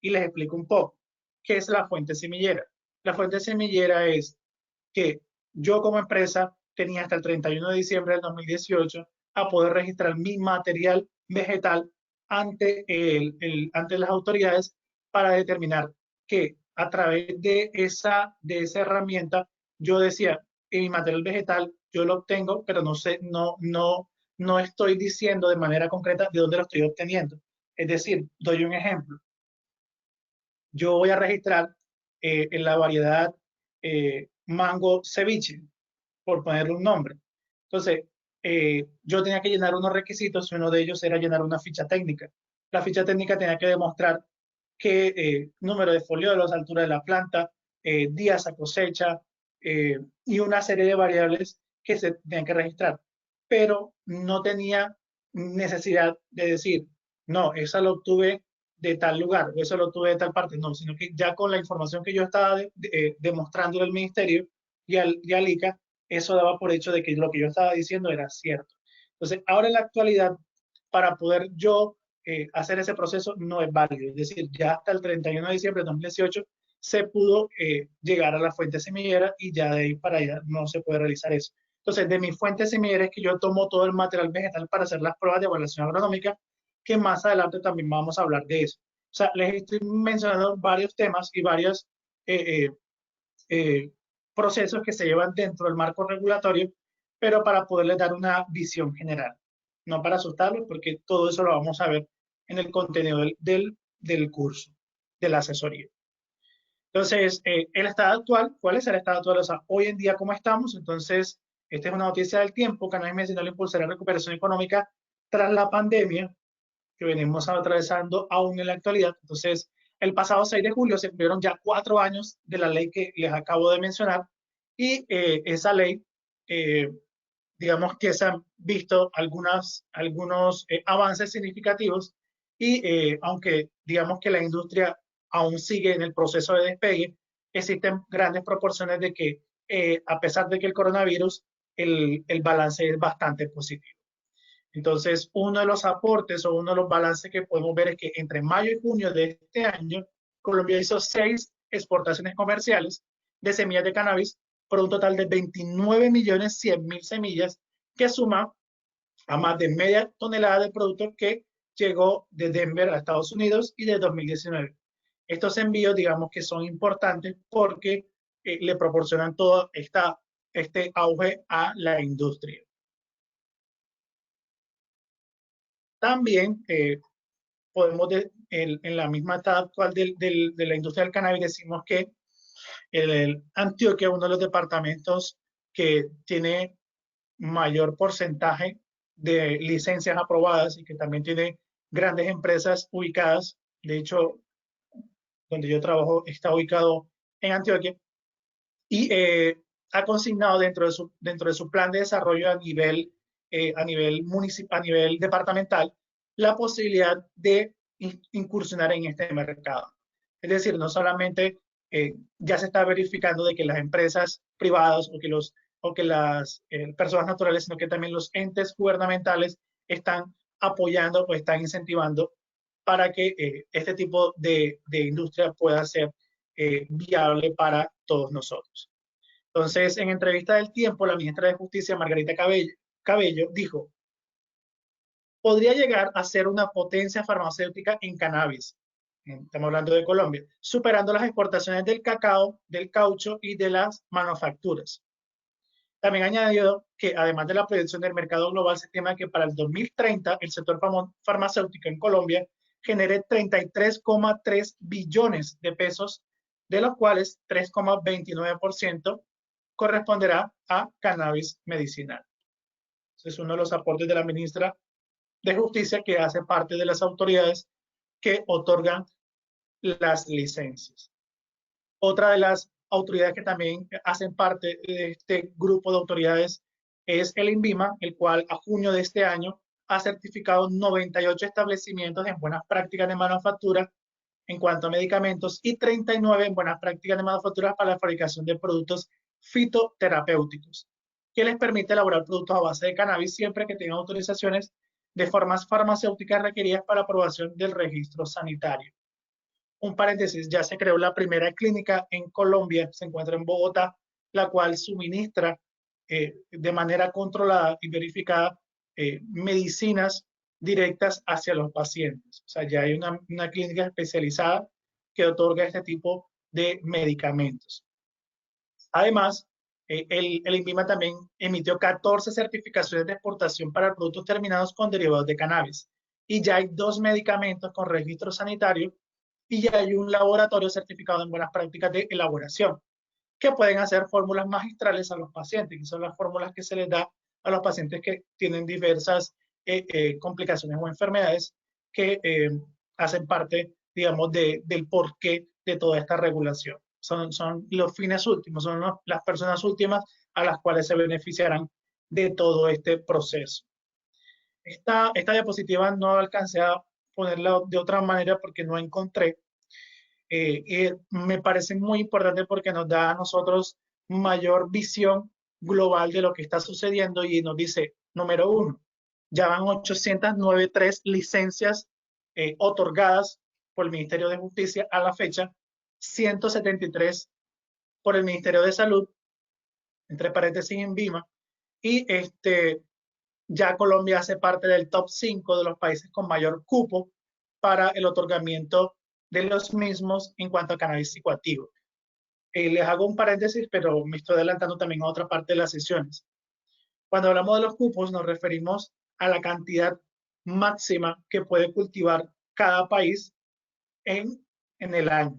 Y les explico un poco. ¿Qué es la fuente semillera? La fuente semillera es que yo como empresa tenía hasta el 31 de diciembre del 2018 a poder registrar mi material vegetal ante las autoridades para determinar que a través de esa herramienta yo decía, en mi material vegetal yo lo obtengo, pero no estoy diciendo de manera concreta de dónde lo estoy obteniendo. Es decir, doy un ejemplo. Yo voy a registrar en la variedad mango ceviche, por ponerle un nombre. Entonces, yo tenía que llenar unos requisitos y uno de ellos era llenar una ficha técnica. La ficha técnica tenía que demostrar qué número de foliolos, altura de la planta, días a cosecha y una serie de variables que se tenían que registrar. Pero no tenía necesidad de decir, no, esa lo obtuve de tal lugar o eso lo obtuve de tal parte, no, sino que ya con la información que yo estaba demostrando al ministerio y al ICA, eso daba por hecho de que lo que yo estaba diciendo era cierto. Entonces, ahora en la actualidad, para poder yo hacer ese proceso no es válido. Es decir, ya hasta el 31 de diciembre de 2018 se pudo llegar a la fuente semillera y ya de ahí para allá no se puede realizar eso. Entonces, de mi fuente semillera es que yo tomo todo el material vegetal para hacer las pruebas de evaluación agronómica, que más adelante también vamos a hablar de eso. O sea, les estoy mencionando varios temas y varios procesos que se llevan dentro del marco regulatorio, pero para poderles dar una visión general, no para asustarlos, porque todo eso lo vamos a ver en el contenido del curso, de la asesoría. Entonces, el estado actual, ¿cuál es el estado actual? O sea, hoy en día, ¿cómo estamos? Entonces, esta es una noticia del tiempo, Cannabis Medicinal impulsará la recuperación económica tras la pandemia que venimos atravesando aún en la actualidad. Entonces, el pasado 6 de julio se cumplieron ya 4 años de la ley que les acabo de mencionar y esa ley, digamos que se han visto algunos avances significativos y aunque digamos que la industria aún sigue en el proceso de despegue, existen grandes proporciones de que a pesar de que el coronavirus, el balance es bastante positivo. Entonces, uno de los aportes o uno de los balances que podemos ver es que entre mayo y junio de este año, Colombia hizo 6 exportaciones comerciales de semillas de cannabis por un total de 29.100.000 semillas, que suma a más de media tonelada de producto que llegó de Denver a Estados Unidos y de 2019. Estos envíos, digamos que son importantes porque le proporcionan todo este auge a la industria. También podemos, en la misma etapa actual de la industria del cannabis, decimos que Antioquia es uno de los departamentos que tiene mayor porcentaje de licencias aprobadas y que también tiene grandes empresas ubicadas. De hecho, donde yo trabajo está ubicado en Antioquia y ha consignado dentro de su plan de desarrollo a nivel municipal, a nivel departamental, la posibilidad de incursionar en este mercado. Es decir, no solamente ya se está verificando de que las empresas privadas o que las personas naturales, sino que también los entes gubernamentales están apoyando o están incentivando para que este tipo de industria pueda ser viable para todos nosotros. Entonces, en entrevista del Tiempo, la ministra de Justicia, Margarita Cabello, dijo: podría llegar a ser una potencia farmacéutica en cannabis. Estamos hablando de Colombia, superando las exportaciones del cacao, del caucho y de las manufacturas. También añadió que además de la proyección del mercado global, se estima que para el 2030 el sector farmacéutico en Colombia genere 33,3 billones de pesos, de los cuales 3,29% corresponderá a cannabis medicinal. Ese es uno de los aportes de la ministra de Justicia, que hace parte de las autoridades que otorgan las licencias. Otra de las autoridades que también hacen parte de este grupo de autoridades es el INVIMA, el cual a junio de este año ha certificado 98 establecimientos en buenas prácticas de manufactura en cuanto a medicamentos y 39 en buenas prácticas de manufactura para la fabricación de productos fitoterapéuticos, que les permite elaborar productos a base de cannabis siempre que tengan autorizaciones de formas farmacéuticas requeridas para aprobación del registro sanitario. Un paréntesis, ya se creó la primera clínica en Colombia, se encuentra en Bogotá, la cual suministra de manera controlada y verificada medicinas directas hacia los pacientes. O sea, ya hay una clínica especializada que otorga este tipo de medicamentos. Además, el INVIMA también emitió 14 certificaciones de exportación para productos terminados con derivados de cannabis. Y ya hay 2 medicamentos con registro sanitario y ya hay un laboratorio certificado en buenas prácticas de elaboración, que pueden hacer fórmulas magistrales a los pacientes, que son las fórmulas que se les da a los pacientes que tienen diversas complicaciones o enfermedades que hacen parte, digamos, del porqué de toda esta regulación. Son los fines últimos, son las personas últimas a las cuales se beneficiarán de todo este proceso. Esta diapositiva no alcancé a ponerla de otra manera porque no encontré. Me parece muy importante porque nos da a nosotros mayor visión global de lo que está sucediendo y nos dice, número 1, ya van 893 licencias otorgadas por el Ministerio de Justicia a la fecha, 173 por el Ministerio de Salud, entre paréntesis INVIMA, y ya Colombia hace parte del top 5 de los países con mayor cupo para el otorgamiento de los mismos en cuanto a cannabis psicoactivo. Les hago un paréntesis, pero me estoy adelantando también a otra parte de las sesiones. Cuando hablamos de los cupos, nos referimos a la cantidad máxima que puede cultivar cada país en el año.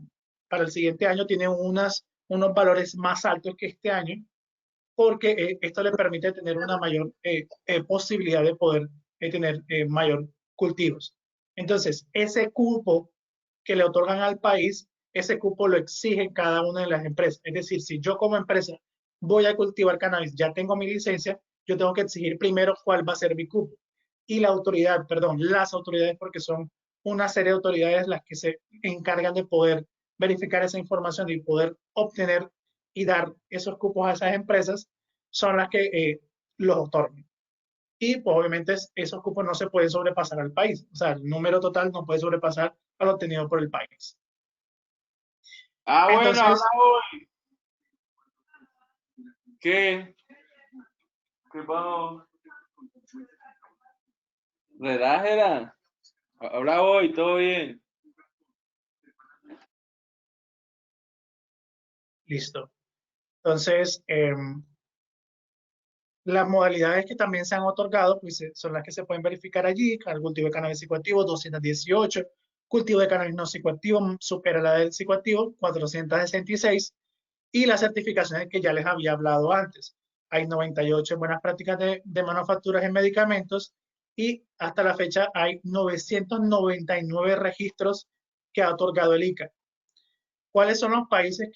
Para el siguiente año tiene unos valores más altos que este año, porque esto le permite tener una mayor posibilidad de poder tener mayor cultivos. Entonces, ese cupo que le otorgan al país, ese cupo lo exige cada una de las empresas. Es decir, si yo como empresa voy a cultivar cannabis, ya tengo mi licencia, yo tengo que exigir primero cuál va a ser mi cupo. Y las autoridades, porque son una serie de autoridades las que se encargan de poder verificar esa información y poder obtener y dar esos cupos a esas empresas, son las que los otorgan. Y pues obviamente esos cupos no se pueden sobrepasar al país. O sea, el número total no puede sobrepasar a lo obtenido por el país. Bueno, Entonces, ¿Qué? ¿Qué pasó? Relájela. Ahora voy, todo bien. Listo. Entonces, las modalidades que también se han otorgado, pues son las que se pueden verificar allí: el cultivo de cannabis psicoactivo 218, cultivo de cannabis no psicoactivo supera la del psicoactivo 466, y las certificaciones que ya les había hablado antes. Hay 98 buenas prácticas de manufacturas en medicamentos, y hasta la fecha hay 999 registros que ha otorgado el ICA. ¿Cuáles son los países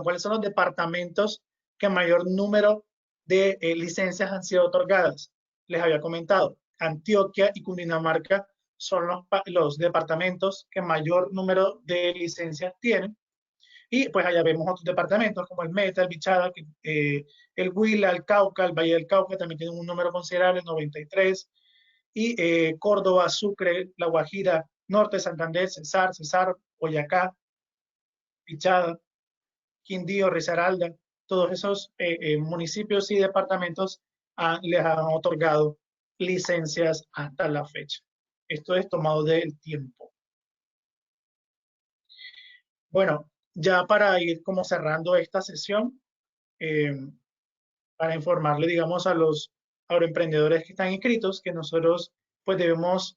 cuáles son los departamentos que mayor número de licencias han sido otorgadas? Les había comentado, Antioquia y Cundinamarca son los departamentos que mayor número de licencias tienen. Y pues allá vemos otros departamentos como el Meta, el Bichada, el Huila, el Cauca, el Valle del Cauca también tienen un número considerable, 93. Y Córdoba, Sucre, La Guajira, Norte, Santander, Cesar, Boyacá, Pichada, Quindío, Risaralda, todos esos municipios y departamentos les han otorgado licencias hasta la fecha. Esto es tomado del tiempo. Bueno, ya para ir como cerrando esta sesión, para informarle, digamos, a los agroemprendedores que están inscritos, que nosotros pues debemos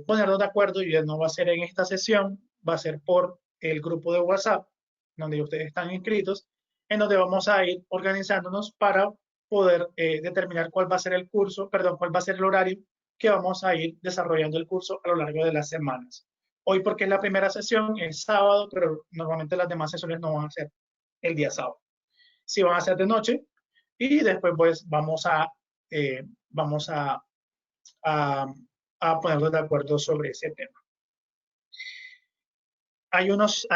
ponernos de acuerdo, y ya no va a ser en esta sesión, va a ser por el grupo de WhatsApp, donde ustedes están inscritos, en donde vamos a ir organizándonos para poder determinar cuál va a ser el curso, perdón, cuál va a ser el horario que vamos a ir desarrollando el curso a lo largo de las semanas. Hoy, porque es la primera sesión, es sábado, pero normalmente las demás sesiones no van a ser el día sábado. Sí van a ser de noche, y después pues vamos a ponernos de acuerdo sobre ese tema. Hay unos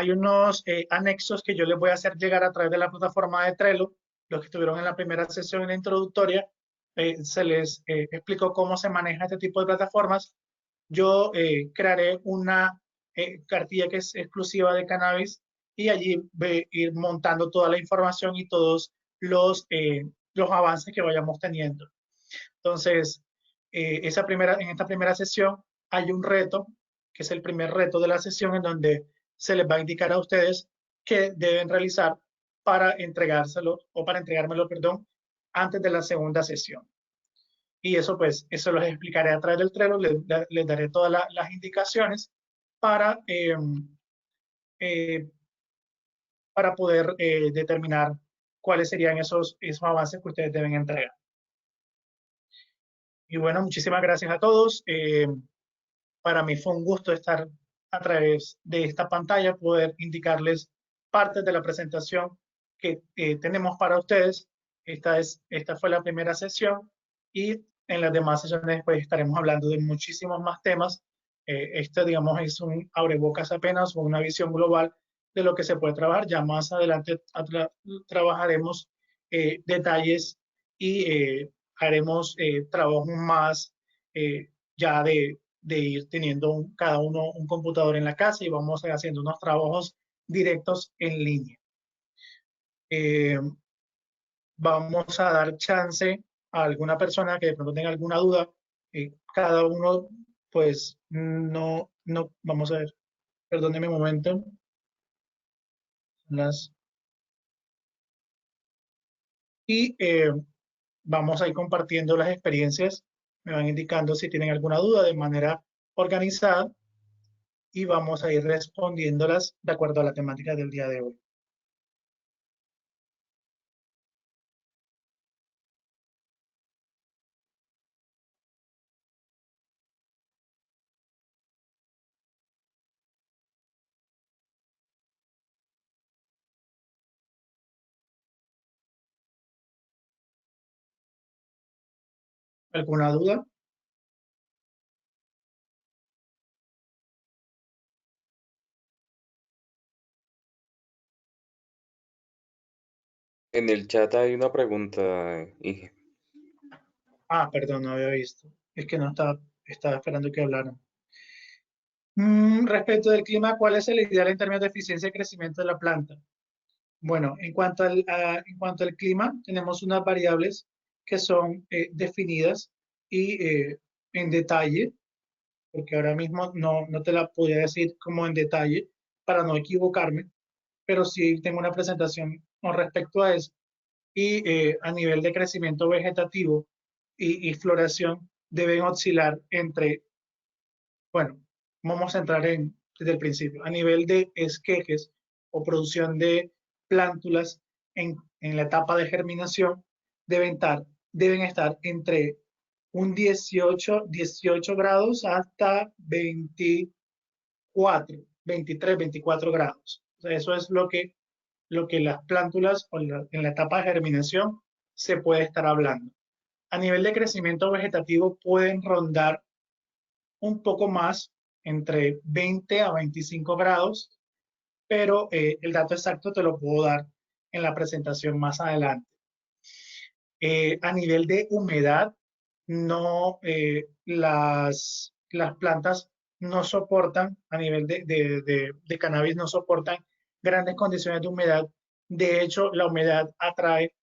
anexos que yo les voy a hacer llegar a través de la plataforma de Trello. Los que estuvieron en la primera sesión, en la introductoria, se les explicó cómo se maneja este tipo de plataformas. Yo crearé una cartilla que es exclusiva de cannabis, y allí voy a ir montando toda la información y todos los avances que vayamos teniendo. Entonces, en esta primera sesión hay un reto, que es el primer reto de la sesión, en donde se les va a indicar a ustedes qué deben realizar para entregármelo, perdón, antes de la segunda sesión. Y eso pues, eso los explicaré a través del Trello, les daré todas las indicaciones para poder determinar cuáles serían esos avances que ustedes deben entregar. Y bueno, muchísimas gracias a todos. Para mí fue un gusto estar a través de esta pantalla, poder indicarles partes de la presentación que tenemos para ustedes. Esta fue la primera sesión, y en las demás sesiones pues estaremos hablando de muchísimos más temas. Este, digamos, es un abrebocas apenas, o una visión global de lo que se puede trabajar. Ya más adelante trabajaremos detalles, y haremos trabajos más ya de ir teniendo cada uno un computador en la casa, y vamos haciendo unos trabajos directos en línea. Vamos a dar chance a alguna persona que de pronto tenga alguna duda. Cada uno, pues, no, vamos a ver, perdónenme un momento. Y vamos a ir compartiendo las experiencias. Me van indicando si tienen alguna duda de manera organizada, y vamos a ir respondiéndolas de acuerdo a la temática del día de hoy. ¿Alguna duda? En el chat hay una pregunta, Inge. Perdón, no había visto. Es que no estaba esperando que hablaran. Respecto del clima, ¿cuál es el ideal en términos de eficiencia y crecimiento de la planta? Bueno, en cuanto al clima, tenemos unas variables que son definidas y en detalle, porque ahora mismo no te la podría decir como en detalle para no equivocarme, pero sí tengo una presentación con respecto a eso. Y a nivel de crecimiento vegetativo y floración deben oscilar entre, bueno, vamos a entrar desde el principio, a nivel de esquejes o producción de plántulas en la etapa de germinación, deben estar entre un 18 grados hasta 23, 24 grados. O sea, eso es lo que las plántulas en la etapa de germinación se puede estar hablando. A nivel de crecimiento vegetativo pueden rondar un poco más, entre 20 a 25 grados, pero el dato exacto te lo puedo dar en la presentación más adelante. A nivel de humedad, no, las plantas no soportan, a nivel de cannabis, no soportan grandes condiciones de humedad. De hecho, la humedad atrae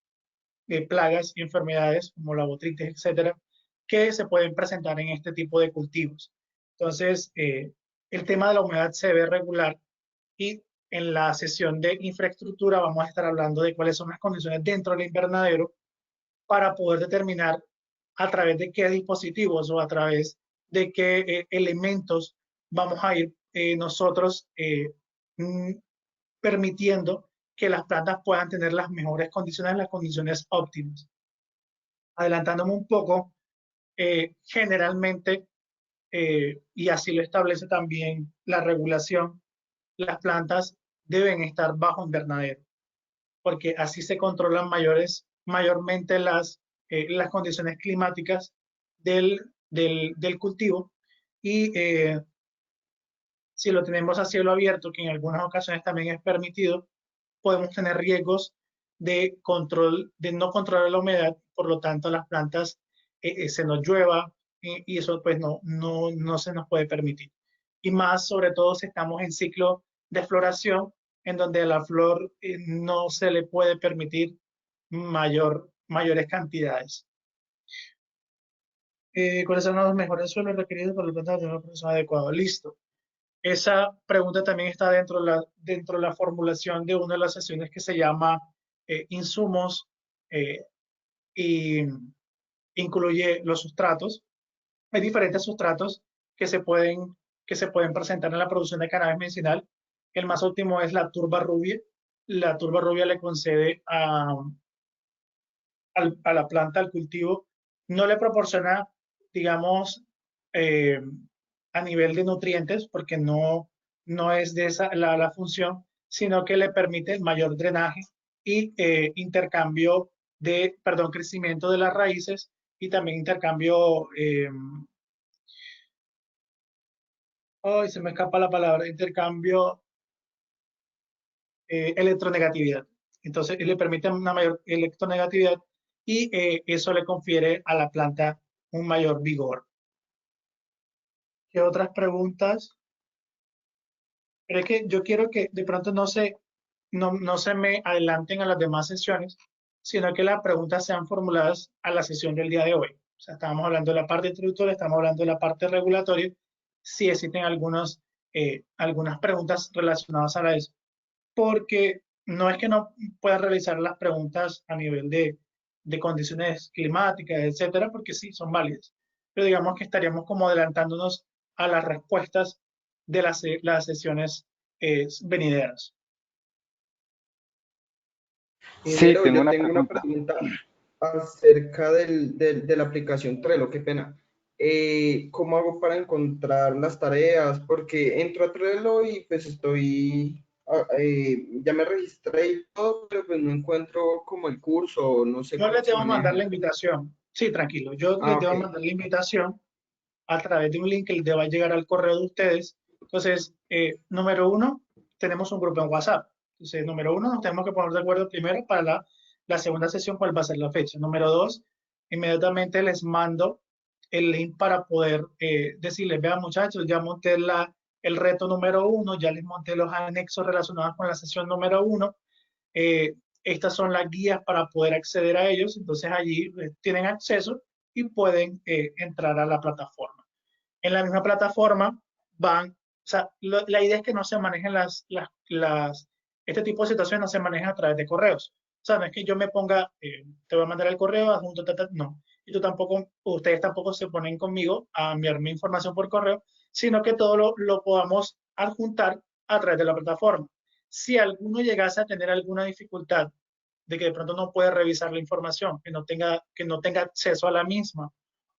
plagas y enfermedades como la botritis, etcétera, que se pueden presentar en este tipo de cultivos. Entonces, el tema de la humedad se debe regular y en la sesión de infraestructura vamos a estar hablando de cuáles son las condiciones dentro del invernadero para poder determinar a través de qué dispositivos o a través de qué elementos vamos a ir nosotros permitiendo que las plantas puedan tener las mejores condiciones, las condiciones óptimas. Adelantándome un poco, generalmente, y así lo establece también la regulación, las plantas deben estar bajo invernadero, porque así se controlan mayormente las condiciones climáticas del cultivo y si lo tenemos a cielo abierto, que en algunas ocasiones también es permitido, podemos tener riesgos de no controlar la humedad, por lo tanto las plantas se nos llueva y eso pues no se nos puede permitir. Y más sobre todo si estamos en ciclo de floración, en donde a la flor no se le puede permitir mayores cantidades. ¿Cuáles son los mejores suelos requeridos para la planta de una producción adecuada? Listo. Esa pregunta también está dentro de la formulación de una de las sesiones que se llama insumos y incluye los sustratos. Hay diferentes sustratos que que se pueden presentar en la producción de cannabis medicinal. El más óptimo es la turba rubia. La turba rubia le concede a la planta, al cultivo, no le proporciona, digamos, eh, a nivel de nutrientes, porque no es de esa la función, sino que le permite el mayor drenaje y intercambio perdón, crecimiento de las raíces y también intercambio, ay, se me escapa la palabra, intercambio, electronegatividad. Entonces, le permite una mayor electronegatividad y eso le confiere a la planta un mayor vigor. ¿Qué otras preguntas? Pero es que yo quiero que de pronto no se me adelanten a las demás sesiones, sino que las preguntas sean formuladas a la sesión del día de hoy. O sea, estamos hablando de la parte introductoria, estamos hablando de la parte regulatoria, si existen algunas preguntas relacionadas a eso. Porque no es que no pueda realizar las preguntas a nivel de condiciones climáticas, etcétera, porque sí, son válidas. Pero digamos que estaríamos como adelantándonos a las respuestas de las sesiones venideras. Sí, Ingeniero, tengo yo una tengo una pregunta. pregunta acerca de la aplicación Trello, qué pena. ¿Cómo hago para encontrar las tareas? Porque entro a Trello y pues ya me registré y todo, pero pues no encuentro como el curso, no sé Yo cómo les se debo mandar la maneja. invitación. Sí, tranquilo. Yo les debo Ok. mandar la invitación a través de un link que les va a llegar al correo de ustedes. Entonces, número uno, tenemos un grupo en WhatsApp. Entonces, número uno, nos tenemos que poner de acuerdo primero para la segunda sesión, cuál va a ser la fecha. Número dos, inmediatamente les mando el link para poder decirles, vean muchachos, ya monté el reto número uno, ya les monté los anexos relacionados con la sesión número uno. Estas son las guías para poder acceder a ellos, entonces allí tienen acceso y pueden entrar a la plataforma. En la misma plataforma van, o sea, la idea es que no se manejen este tipo de situaciones no se manejan a través de correos. O sea, no es que yo me ponga, te voy a mandar el correo, adjunto, no. Y tú tampoco, ustedes tampoco se ponen conmigo a enviarme información por correo, sino que todo lo podamos adjuntar a través de la plataforma. Si alguno llegase a tener alguna dificultad de que de pronto no puede revisar la información, que no tenga acceso a la misma,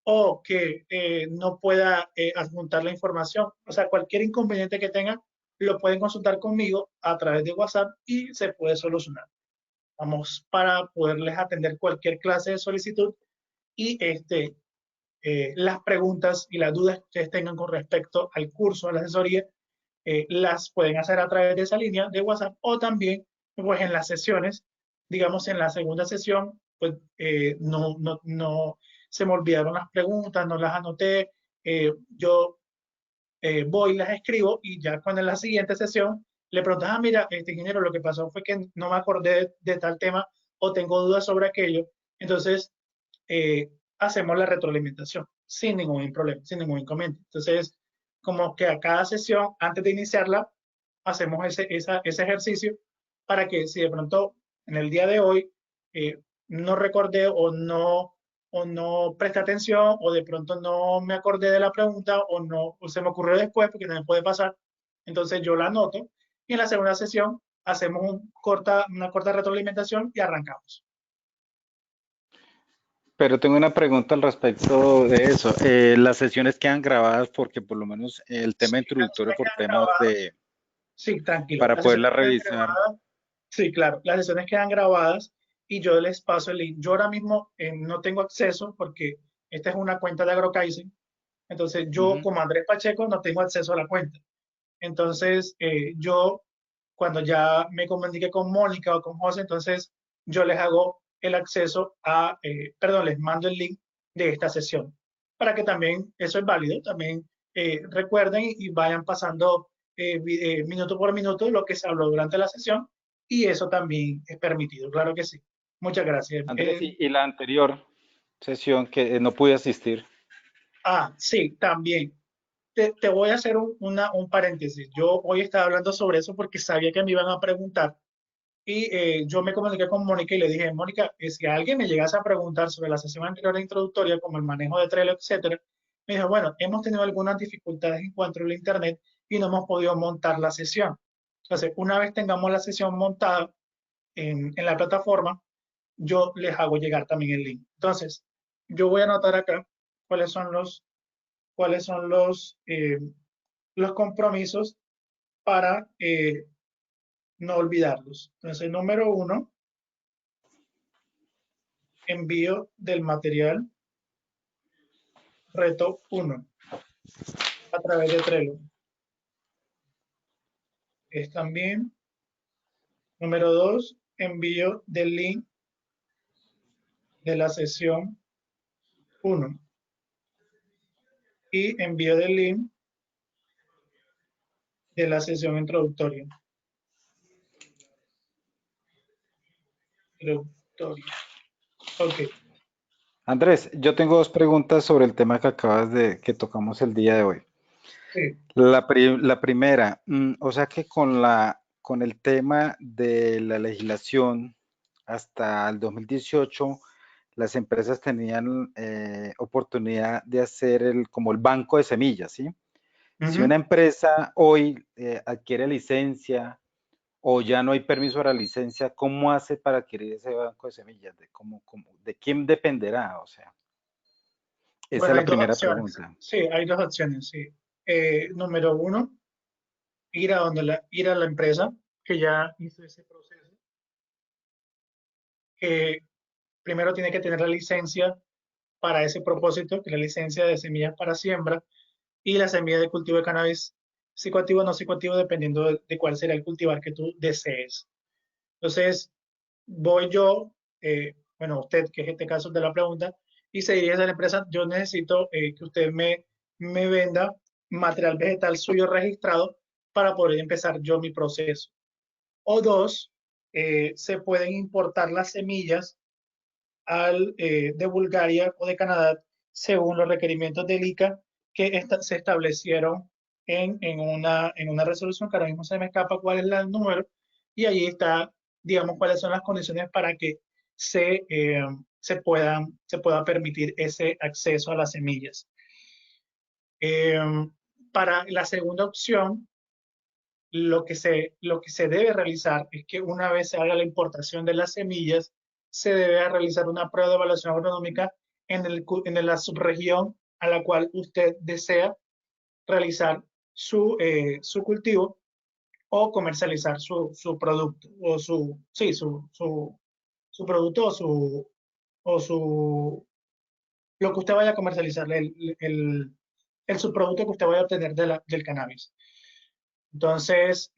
o que no pueda adjuntar la información, o sea, cualquier inconveniente que tenga, lo pueden consultar conmigo a través de WhatsApp y se puede solucionar. Vamos para poderles atender cualquier clase de solicitud y las preguntas y las dudas que ustedes tengan con respecto al curso, a la asesoría, las pueden hacer a través de esa línea de WhatsApp o también pues en las sesiones, digamos en la segunda sesión, pues no se me olvidaron las preguntas, no las anoté, yo voy, las escribo y ya cuando en la siguiente sesión le preguntas, mira, ingeniero, lo que pasó fue que no me acordé de tal tema o tengo dudas sobre aquello, entonces hacemos la retroalimentación sin ningún problema, sin ningún inconveniente. Entonces, como que a cada sesión, antes de iniciarla, hacemos ese ejercicio para que si de pronto en el día de hoy no recordé o no presté atención o de pronto no me acordé de la pregunta o se me ocurrió después porque también puede pasar, entonces yo la anoto y en la segunda sesión hacemos una corta retroalimentación y arrancamos. Pero tengo una pregunta al respecto de eso. Las sesiones quedan grabadas porque por lo menos el tema Sí, introductorio por temas grabadas. de... Sí, tranquilo. para Las poderla sesiones quedan revisar. grabadas. Sí, claro. Las sesiones quedan grabadas y yo les paso el link. Yo ahora mismo no tengo acceso porque esta es una cuenta de AgroKaizen. Entonces yo como Andrés Pacheco no tengo acceso a la cuenta. Entonces yo cuando ya me comunique con Mónica o con José, entonces yo les hago el acceso perdón, les mando el link de esta sesión para que también eso es válido. También recuerden y vayan pasando minuto por minuto lo que se habló durante la sesión y eso también es permitido, claro que sí. Muchas gracias. Andrés, y la anterior sesión que no pude asistir. Sí, también. Te voy a hacer un paréntesis. Yo hoy estaba hablando sobre eso porque sabía que me iban a preguntar y yo me comuniqué con Mónica y le dije, Mónica, si alguien me llegase a preguntar sobre la sesión anterior introductoria, como el manejo de Trello, etcétera, me dijo, bueno, hemos tenido algunas dificultades en cuanto al internet y no hemos podido montar la sesión. Entonces, una vez tengamos la sesión montada en la plataforma, yo les hago llegar también el link. Entonces, yo voy a anotar acá cuáles son los compromisos para no olvidarlos. Entonces, número 1, envío del material reto 1 a través de Trello. Es también, número 2, envío del link de la sesión 1 y envío del link de la sesión introductoria. Ok. Andrés, yo tengo dos preguntas sobre el tema que tocamos el día de hoy. Sí. La primera, o sea que con el tema de la legislación hasta el 2018, las empresas tenían oportunidad de hacer como el banco de semillas, ¿sí? Si una empresa hoy adquiere licencia o ya no hay permiso para licencia, ¿cómo hace para adquirir ese banco de semillas? ¿De quién dependerá? O sea, esa Bueno, es hay la dos primera opciones. pregunta. Sí, hay dos opciones, sí. Número 1, ir a la empresa que ya hizo ese proceso. Que primero tiene que tener la licencia para ese propósito, que es la licencia de semillas para siembra y la semilla de cultivo de cannabis psicoactivo o no psicoactivo, dependiendo de cuál será el cultivar que tú desees. Entonces, voy yo, bueno, usted, que es este caso de la pregunta, y se dirige a la empresa, yo necesito que usted me venda material vegetal suyo registrado para poder empezar yo mi proceso. O 2, se pueden importar las semillas de Bulgaria o de Canadá según los requerimientos del ICA que se establecieron en una resolución que ahora mismo se me escapa cuál es el número, y allí está, digamos, cuáles son las condiciones para que se pueda permitir ese acceso a las semillas. Para la segunda opción, lo que se debe realizar es que una vez se haga la importación de las semillas, se debe realizar una prueba de evaluación agronómica en la subregión a la cual usted desea realizar su cultivo o comercializar su producto o su producto lo que usted vaya a comercializar, el subproducto que usted vaya a obtener del cannabis. Entonces,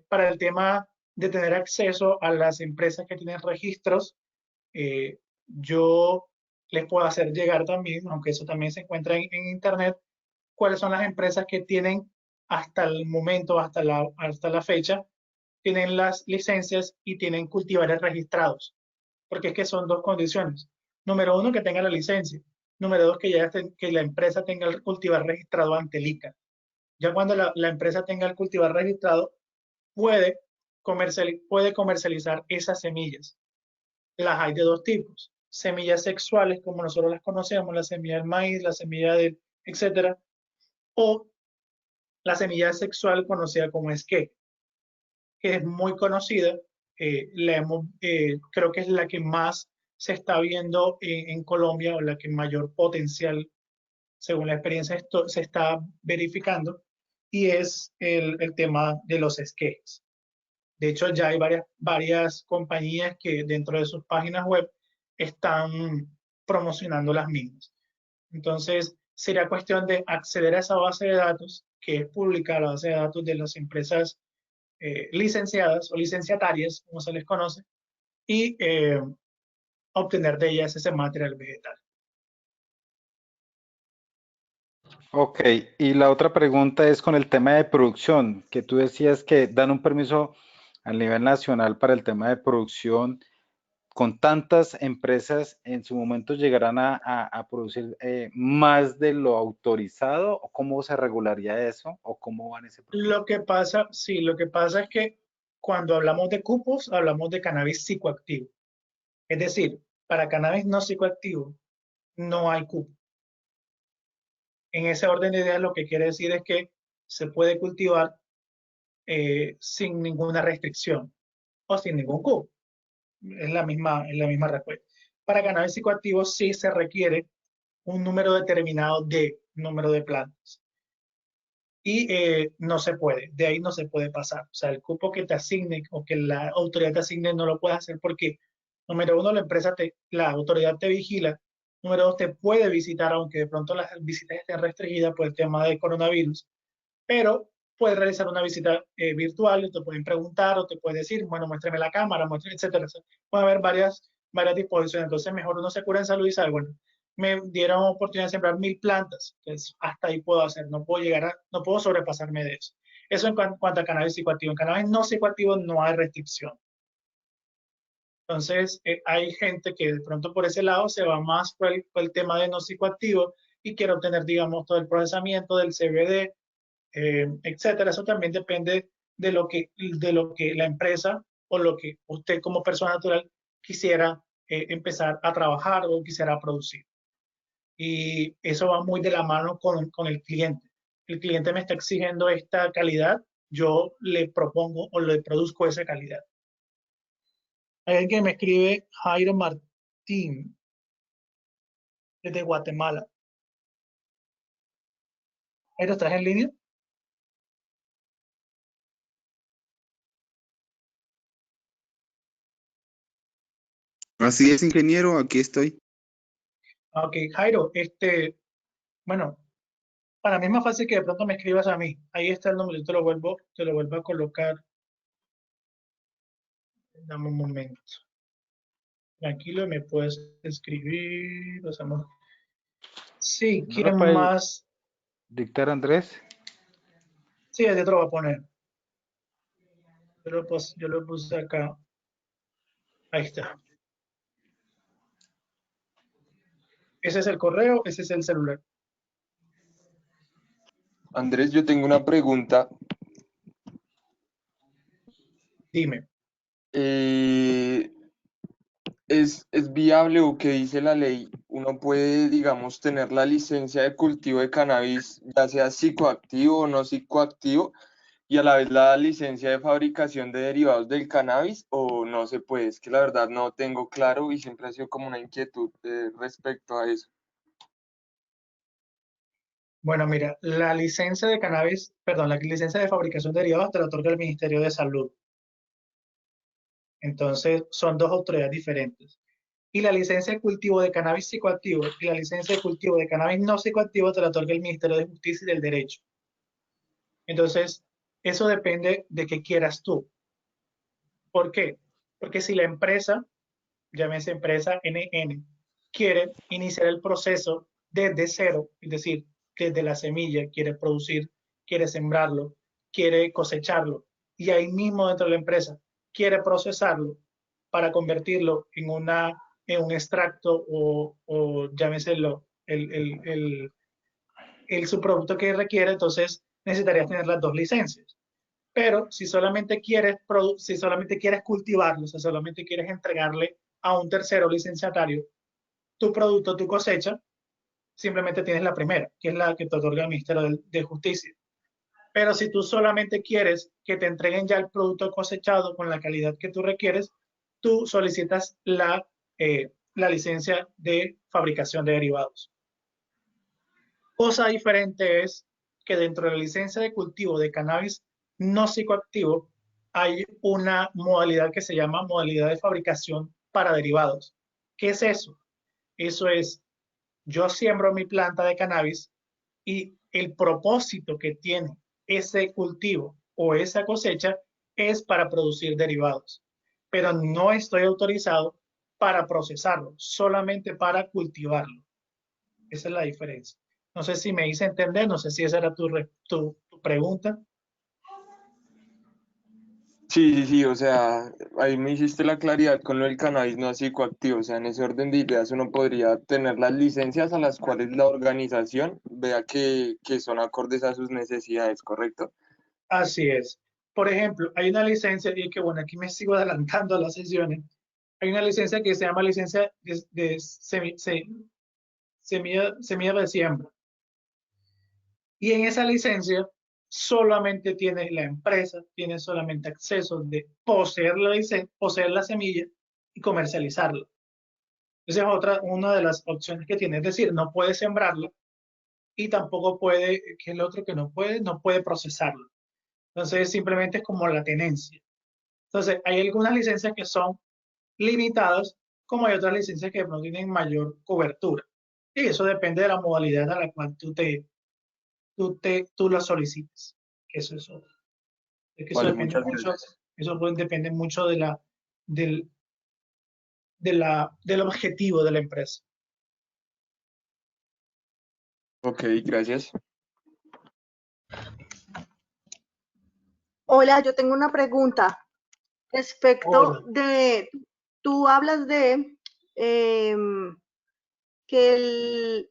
para el tema de tener acceso a las empresas que tienen registros, yo les puedo hacer llegar también, aunque eso también se encuentra en internet, cuáles son las empresas que tienen hasta el momento, hasta la fecha, tienen las licencias y tienen cultivares registrados. Porque es que son dos condiciones. Número uno, que tenga la licencia. Número dos, que la empresa tenga el cultivar registrado ante el ICA. Ya cuando la empresa tenga el cultivar registrado, puede comercializar esas semillas. Las hay de dos tipos. Semillas sexuales, como nosotros las conocemos, la semilla del maíz, la semilla del, etcétera, o la semilla sexual conocida como esqué, que es muy conocida. Creo que es la que más se está viendo en Colombia, o la que mayor potencial, según la experiencia, se está verificando, y es el tema de los esquejes. De hecho, ya hay varias compañías que dentro de sus páginas web están promocionando las mismas. Entonces, sería cuestión de acceder a esa base de datos, que es pública, la base de datos de las empresas licenciadas o licenciatarias, como se les conoce, y obtener de ellas ese material vegetal. Ok, y la otra pregunta es con el tema de producción, que tú decías que dan un permiso a nivel nacional para el tema de producción. Con tantas empresas, ¿en su momento llegarán a producir más de lo autorizado? ¿O cómo se regularía eso? ¿O cómo van ese proceso? Lo que pasa es que cuando hablamos de cupos, hablamos de cannabis psicoactivo. Es decir, para cannabis no psicoactivo no hay cupo. En ese orden de ideas, lo que quiere decir es que se puede cultivar sin ninguna restricción o sin ningún cupo. Es la misma respuesta. Para cannabis psicoactivo sí se requiere un número determinado de plantas. Y no se puede, de ahí no se puede pasar. O sea, el cupo que te asigne o que la autoridad te asigne no lo puedes hacer porque, número uno, la autoridad te vigila. Número dos, te puede visitar, aunque de pronto las visitas estén restringidas por el tema del coronavirus, pero puedes realizar una visita virtual, te pueden preguntar o te pueden decir, bueno, muéstrame la cámara, muéstrame, etcétera. Puede haber varias disposiciones. Entonces, mejor uno se cura en salud y sabe, bueno, me dieron oportunidad de sembrar 1000 plantas, entonces hasta ahí puedo hacer, no puedo sobrepasarme de eso. Eso en cuanto a cannabis psicoactivo. En cannabis no psicoactivo no hay restricción. Entonces, hay gente que de pronto por ese lado se va más por el tema de no psicoactivo y quiere obtener, digamos, todo el procesamiento del CBD, etcétera. Eso también depende de lo que la empresa o lo que usted como persona natural quisiera empezar a trabajar o quisiera producir. Y eso va muy de la mano con el cliente. El cliente me está exigiendo esta calidad, yo le propongo o le produzco esa calidad. Hay alguien que me escribe, Jairo Martín, desde Guatemala. Jairo, ¿estás en línea? Así es, ingeniero, aquí estoy. Ok, Jairo, bueno, para mí es más fácil que de pronto me escribas a mí. Ahí está el número, yo te lo vuelvo a colocar. Dame un momento. Tranquilo, me puedes escribir. Sí, ¿No lo quieren puede más. dictar Andrés? Sí, yo te lo voy a poner. Yo lo puse acá. Ahí está. Ese es el correo, ese es el celular. Andrés, yo tengo una pregunta. Dime. ¿Es viable o qué dice la ley? Uno puede, digamos, tener la licencia de cultivo de cannabis, ya sea psicoactivo o no psicoactivo, y a la vez la licencia de fabricación de derivados del cannabis, o no se puede. Es que la verdad no tengo claro y siempre ha sido como una inquietud respecto a eso. Bueno, mira, la licencia de cannabis, perdón, la licencia de fabricación de derivados te la otorga el Ministerio de Salud. Entonces, son dos autoridades diferentes. Y la licencia de cultivo de cannabis psicoactivo y la licencia de cultivo de cannabis no psicoactivo te la otorga el Ministerio de Justicia y del Derecho. Entonces, eso depende de qué quieras tú. ¿Por qué? Porque si la empresa, llámese empresa NN, quiere iniciar el proceso desde cero, es decir, desde la semilla, quiere producir, quiere sembrarlo, quiere cosecharlo, y ahí mismo dentro de la empresa quiere procesarlo para convertirlo en un extracto o llámese el subproducto que requiere, entonces necesitarías tener las dos licencias. Pero si solamente quieres cultivarlo, si solamente quieres entregarle a un tercero licenciatario tu producto, tu cosecha, simplemente tienes la primera, que es la que te otorga el Ministerio de Justicia. Pero si tú solamente quieres que te entreguen ya el producto cosechado con la calidad que tú requieres, tú solicitas la licencia de fabricación de derivados. Cosa diferente es que dentro de la licencia de cultivo de cannabis no psicoactivo hay una modalidad que se llama modalidad de fabricación para derivados. ¿Qué es eso? Eso es, yo siembro mi planta de cannabis y el propósito que tiene ese cultivo o esa cosecha es para producir derivados, pero no estoy autorizado para procesarlo, solamente para cultivarlo. Esa es la diferencia. No sé si me hice entender, no sé si esa era tu pregunta. Sí, o sea, ahí me hiciste la claridad con lo del cannabis no psicoactivo, o sea, en ese orden de ideas uno podría tener las licencias a las cuales la organización vea que son acordes a sus necesidades, ¿correcto? Así es. Por ejemplo, hay una licencia, y que bueno, aquí me sigo adelantando a las sesiones, hay una licencia que se llama licencia de semilla de siembra. Y en esa licencia solamente tiene la empresa, tiene solamente acceso de poseer la semilla y comercializarla. Esa es una de las opciones que tiene, es decir, no puede sembrarla y tampoco puede, que es lo otro que no puede procesarlo. Entonces simplemente es como la tenencia. Entonces hay algunas licencias que son limitadas, como hay otras licencias que no tienen mayor cobertura. Y eso depende de la modalidad a la cual tú lo solicites. Eso es otro. Es que eso Vale, depende muchas mucho, gracias. depende mucho del objetivo de la empresa. Ok, gracias. Hola, yo tengo una pregunta respecto Hola. de, tú hablas de que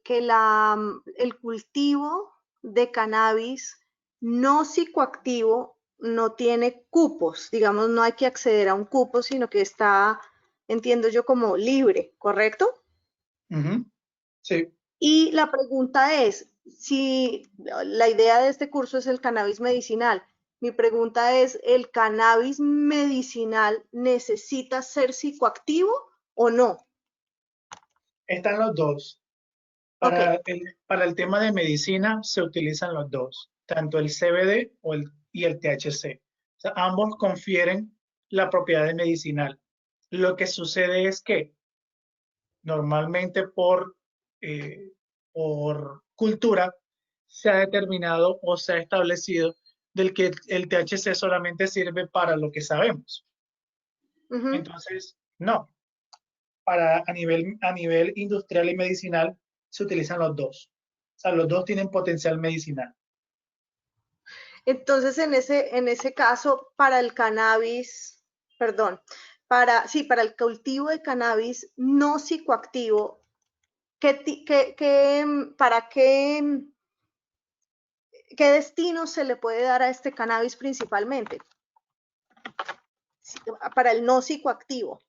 el cultivo de cannabis no psicoactivo no tiene cupos, digamos, no hay que acceder a un cupo, sino que está, entiendo yo, como libre, ¿correcto? Sí. Y la pregunta es, si la idea de este curso es el cannabis medicinal, mi pregunta es, ¿el cannabis medicinal necesita ser psicoactivo o no? Están los dos. Okay. Para el tema de medicina se utilizan los dos, tanto el CBD y el THC. O sea, ambos confieren la propiedad medicinal. Lo que sucede es que normalmente por cultura se ha determinado o se ha establecido del que el THC solamente sirve para lo que sabemos. Entonces, no. A nivel industrial y medicinal se utilizan los dos. O sea, los dos tienen potencial medicinal. Entonces, en ese caso, para el cannabis, perdón, para el cultivo de cannabis no psicoactivo, ¿qué destino se le puede dar a este cannabis principalmente? Para el no psicoactivo.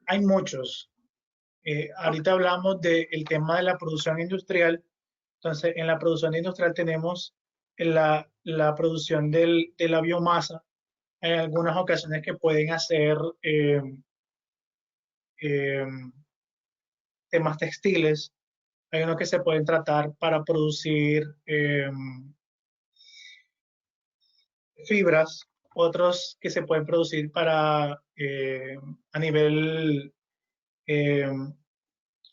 Hay muchos. Ahorita hablamos del tema de la producción industrial. Entonces, en la producción industrial tenemos la producción de la biomasa. Hay algunas ocasiones que pueden hacer temas textiles. Hay unos que se pueden tratar para producir fibras, otros que se pueden producir para a nivel,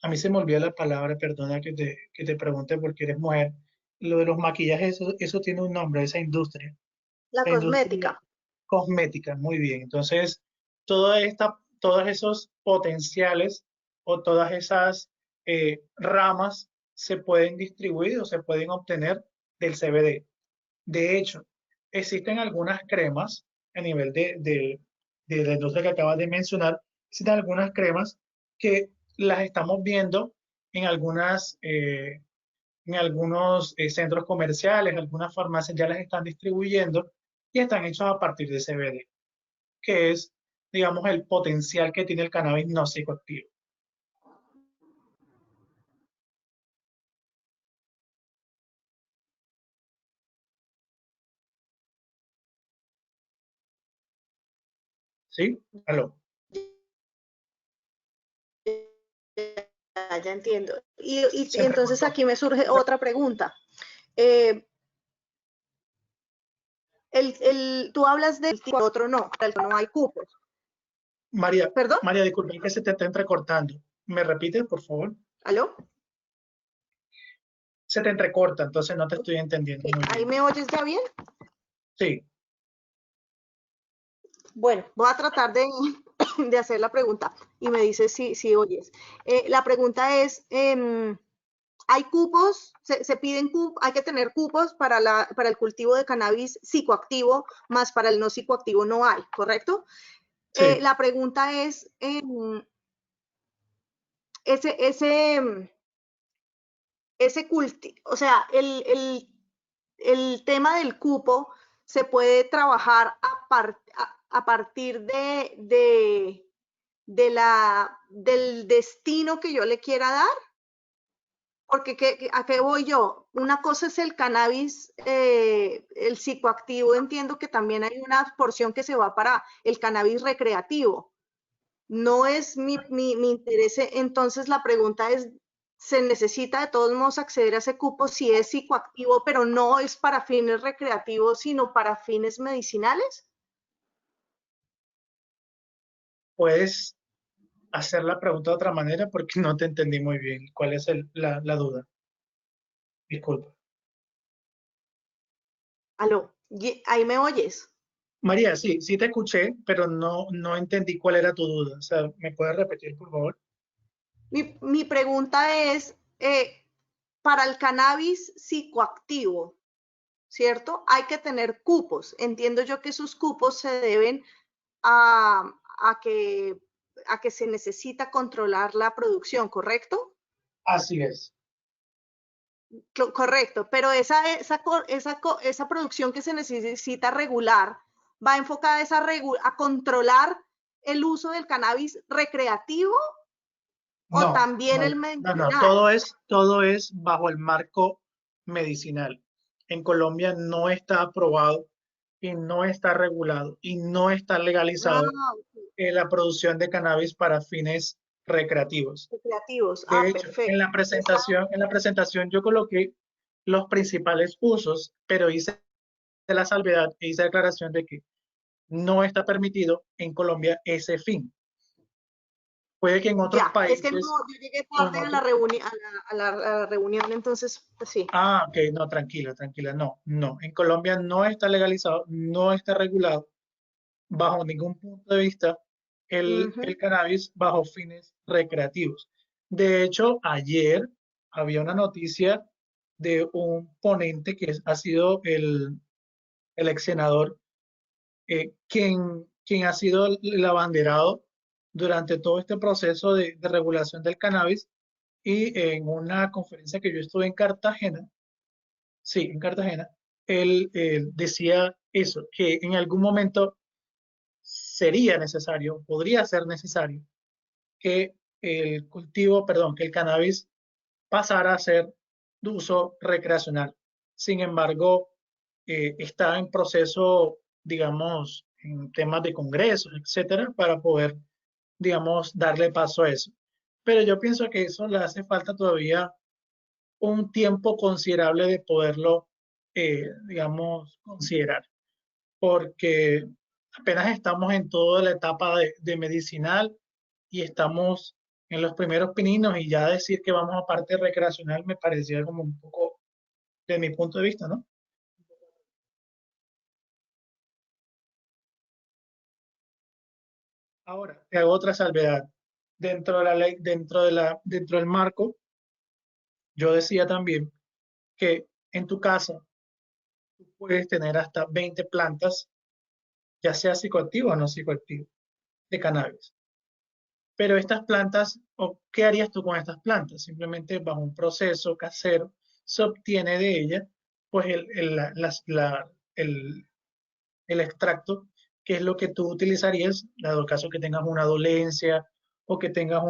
a mí se me olvida la palabra, perdona que te pregunte porque eres mujer. Lo de los maquillajes, eso tiene un nombre, esa industria. La cosmética. Industria cosmética, muy bien. Entonces, todos esos potenciales o todas esas ramas se pueden distribuir o se pueden obtener del CBD. De hecho, existen algunas cremas a nivel de la industria que acabas de mencionar, existen algunas cremas que las estamos viendo en algunos centros comerciales, algunas farmacias ya las están distribuyendo y están hechos a partir de CBD, que es, digamos, el potencial que tiene el cannabis no psicoactivo. ¿Sí? ¿Aló? Ya entiendo. Y entonces aquí me surge otra pregunta. Tú hablas del tipo, otro no hay cupos. María, ¿Perdón? María, disculpe que se te está entrecortando. ¿Me repites, por favor? ¿Aló? Se te entrecorta, entonces no te estoy entendiendo muy bien. ¿Ahí me oyes ya bien? Sí. Bueno, voy a tratar de hacer la pregunta y me dices si oyes. La pregunta es, ¿hay cupos? Se piden cupos, hay que tener cupos para el cultivo de cannabis psicoactivo, más para el no psicoactivo no hay, ¿correcto? Sí. La pregunta es, o sea, el tema del cupo se puede trabajar a partir del destino que yo le quiera dar. Porque ¿a qué voy yo? Una cosa es el cannabis, el psicoactivo, entiendo que también hay una porción que se va para el cannabis recreativo. No es mi interés, entonces la pregunta es, ¿se necesita de todos modos acceder a ese cupo si es psicoactivo, pero no es para fines recreativos, sino para fines medicinales? Puedes hacer la pregunta de otra manera porque no te entendí muy bien. ¿Cuál es la duda? Disculpa. Aló, ¿ahí me oyes? María, sí te escuché, pero no entendí cuál era tu duda. O sea, ¿me puedes repetir, por favor? Mi pregunta es, para el cannabis psicoactivo, ¿cierto? Hay que tener cupos. Entiendo yo que esos cupos se deben a que se necesita controlar la producción, ¿correcto? Así es. Correcto, pero esa producción que se necesita regular va enfocada a controlar el uso del cannabis recreativo o también el medicinal. No, todo es bajo el marco medicinal. En Colombia no está aprobado y no está regulado y no está legalizado la producción de cannabis para fines recreativos. De hecho, perfecto. En la presentación yo coloqué los principales usos, pero hice la salvedad e hice declaración de que no está permitido en Colombia ese fin. Puede que en otros países... Es que no, yo llegué tarde a la reunión, entonces, pues sí. Ah, ok, no, tranquila, no. En Colombia no está legalizado, no está regulado bajo ningún punto de vista el cannabis bajo fines recreativos. De hecho, ayer había una noticia de un ponente que ha sido el ex senador, quien quien ha sido el abanderado durante todo este proceso de regulación del cannabis, y en una conferencia que yo estuve en Cartagena, sí, en Cartagena, él decía eso, que en algún momento sería necesario, podría ser necesario, que el cultivo, perdón, que el cannabis pasara a ser de uso recreacional. Sin embargo, está en proceso, digamos, en temas de congresos, etcétera, para poder, digamos, darle paso a eso. Pero yo pienso que eso le hace falta todavía un tiempo considerable de poderlo, digamos, considerar, porque apenas estamos en toda la etapa de medicinal y estamos en los primeros pininos, y ya decir que vamos a parte recreacional me parecía como un poco, de mi punto de vista, ¿no? Ahora, te hago otra salvedad. Dentro de la ley, dentro del marco, yo decía también que en tu casa tú puedes tener hasta 20 plantas, ya sea psicoactivo o no psicoactivo, de cannabis. Pero estas plantas, ¿o qué harías tú con estas plantas? Simplemente bajo un proceso casero se obtiene de ella pues el extracto, que es lo que tú utilizarías, dado el caso que tengas una dolencia o que tengas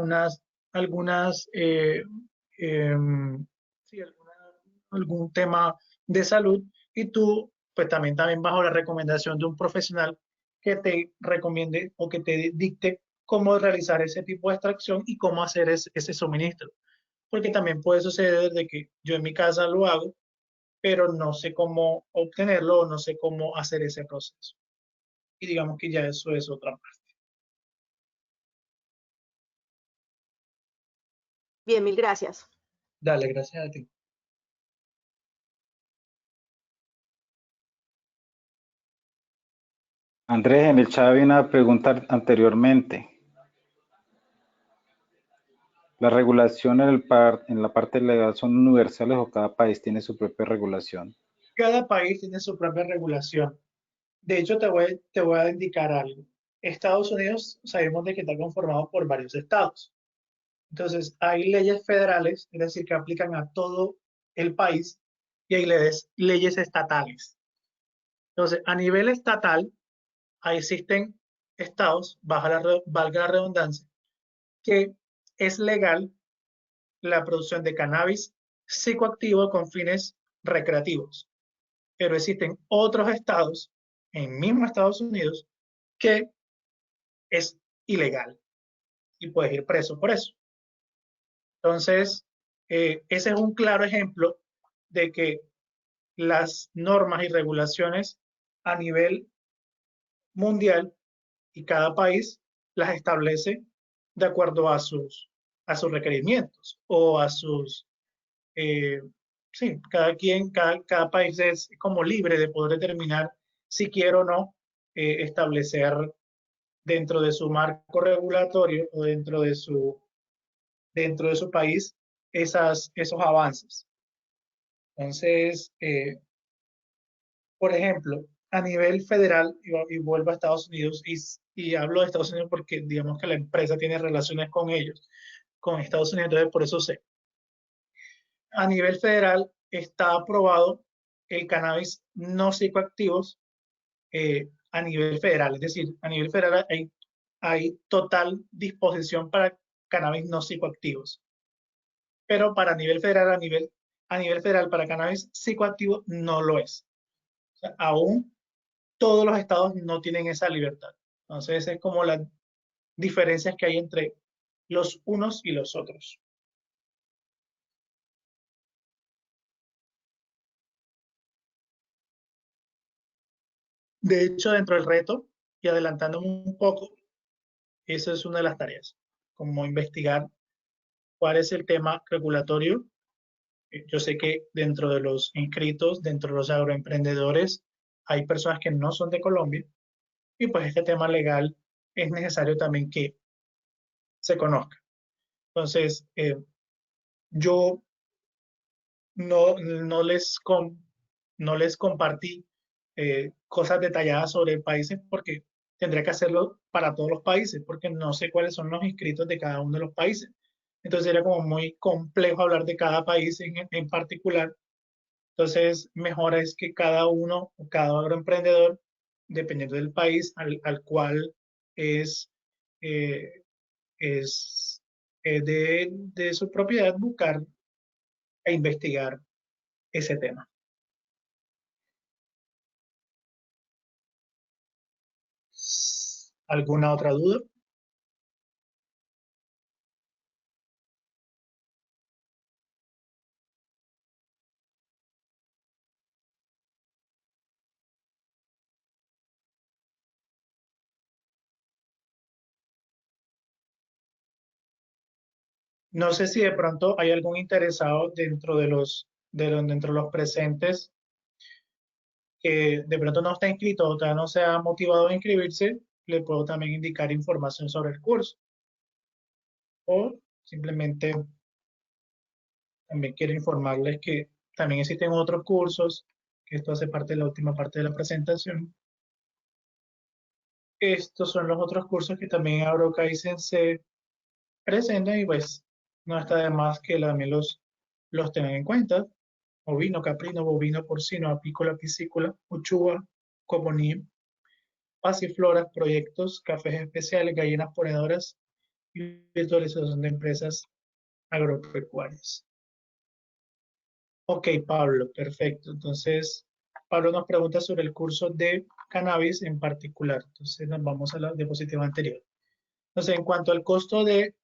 algunas, sí, algún tema de salud, y tú, pues también bajo la recomendación de un profesional que te recomiende o que te dicte cómo realizar ese tipo de extracción y cómo hacer ese suministro. Porque también puede suceder de que yo en mi casa lo hago, pero no sé cómo obtenerlo o no sé cómo hacer ese proceso. Y digamos que ya eso es otra parte. Bien, mil gracias. Dale, gracias a ti. Andrés, en el chat había una pregunta anteriormente. ¿Las regulaciones en la parte legal son universales o cada país tiene su propia regulación? Cada país tiene su propia regulación. De hecho, te voy a indicar algo. Estados Unidos sabemos de que está conformado por varios estados. Entonces, hay leyes federales, es decir, que aplican a todo el país, y hay leyes estatales. Entonces, a nivel estatal, ahí existen estados, valga la redundancia, que es legal la producción de cannabis psicoactivo con fines recreativos. Pero existen otros estados, en mismo Estados Unidos, que es ilegal y puedes ir preso por eso. Entonces, ese es un claro ejemplo de que las normas y regulaciones a nivel mundial, y cada país las establece de acuerdo a sus requerimientos o a sus, sí, cada país es como libre de poder determinar si quiere o no establecer dentro de su marco regulatorio o dentro de su país esos avances. Entonces, por ejemplo, a nivel federal, y vuelvo a Estados Unidos, y hablo de Estados Unidos porque digamos que la empresa tiene relaciones con ellos, con Estados Unidos, entonces por eso sé. A nivel federal está aprobado el cannabis no psicoactivos a nivel federal, es decir, a nivel federal hay total disposición para cannabis no psicoactivos. Pero para nivel federal, a nivel federal para cannabis psicoactivo no lo es. O sea, aún todos los estados no tienen esa libertad. Entonces, es como las diferencias que hay entre los unos y los otros. De hecho, dentro del reto, y adelantándome un poco, esa es una de las tareas, como investigar cuál es el tema regulatorio. Yo sé que dentro de los inscritos, dentro de los agroemprendedores, hay personas que no son de Colombia, y pues este tema legal es necesario también que se conozca. Entonces, yo no les compartí cosas detalladas sobre países porque tendría que hacerlo para todos los países, porque no sé cuáles son los inscritos de cada uno de los países. Entonces era como muy complejo hablar de cada país en particular. Entonces, mejor es que cada uno o cada agroemprendedor, dependiendo del país al cual es, eh, es de su propiedad, buscar e investigar ese tema. ¿Alguna otra duda? No sé si de pronto hay algún interesado dentro de los presentes que de pronto no está inscrito o todavía no se ha motivado a inscribirse, le puedo también indicar información sobre el curso. O simplemente también quiero informarles que también existen otros cursos, que esto hace parte de la última parte de la presentación. Estos son los otros cursos que también AgroKaizen se presentan y pues no está de más que también los tengan en cuenta. Ovino, caprino, bovino, porcino, apícola, piscícola, uchua, coponía, pasifloras, proyectos, cafés especiales, gallinas ponedoras y virtualización de empresas agropecuarias. Ok, Pablo, perfecto. Entonces, Pablo nos pregunta sobre el curso de cannabis en particular. Entonces, nos vamos a la diapositiva anterior. Entonces, en cuanto al costo de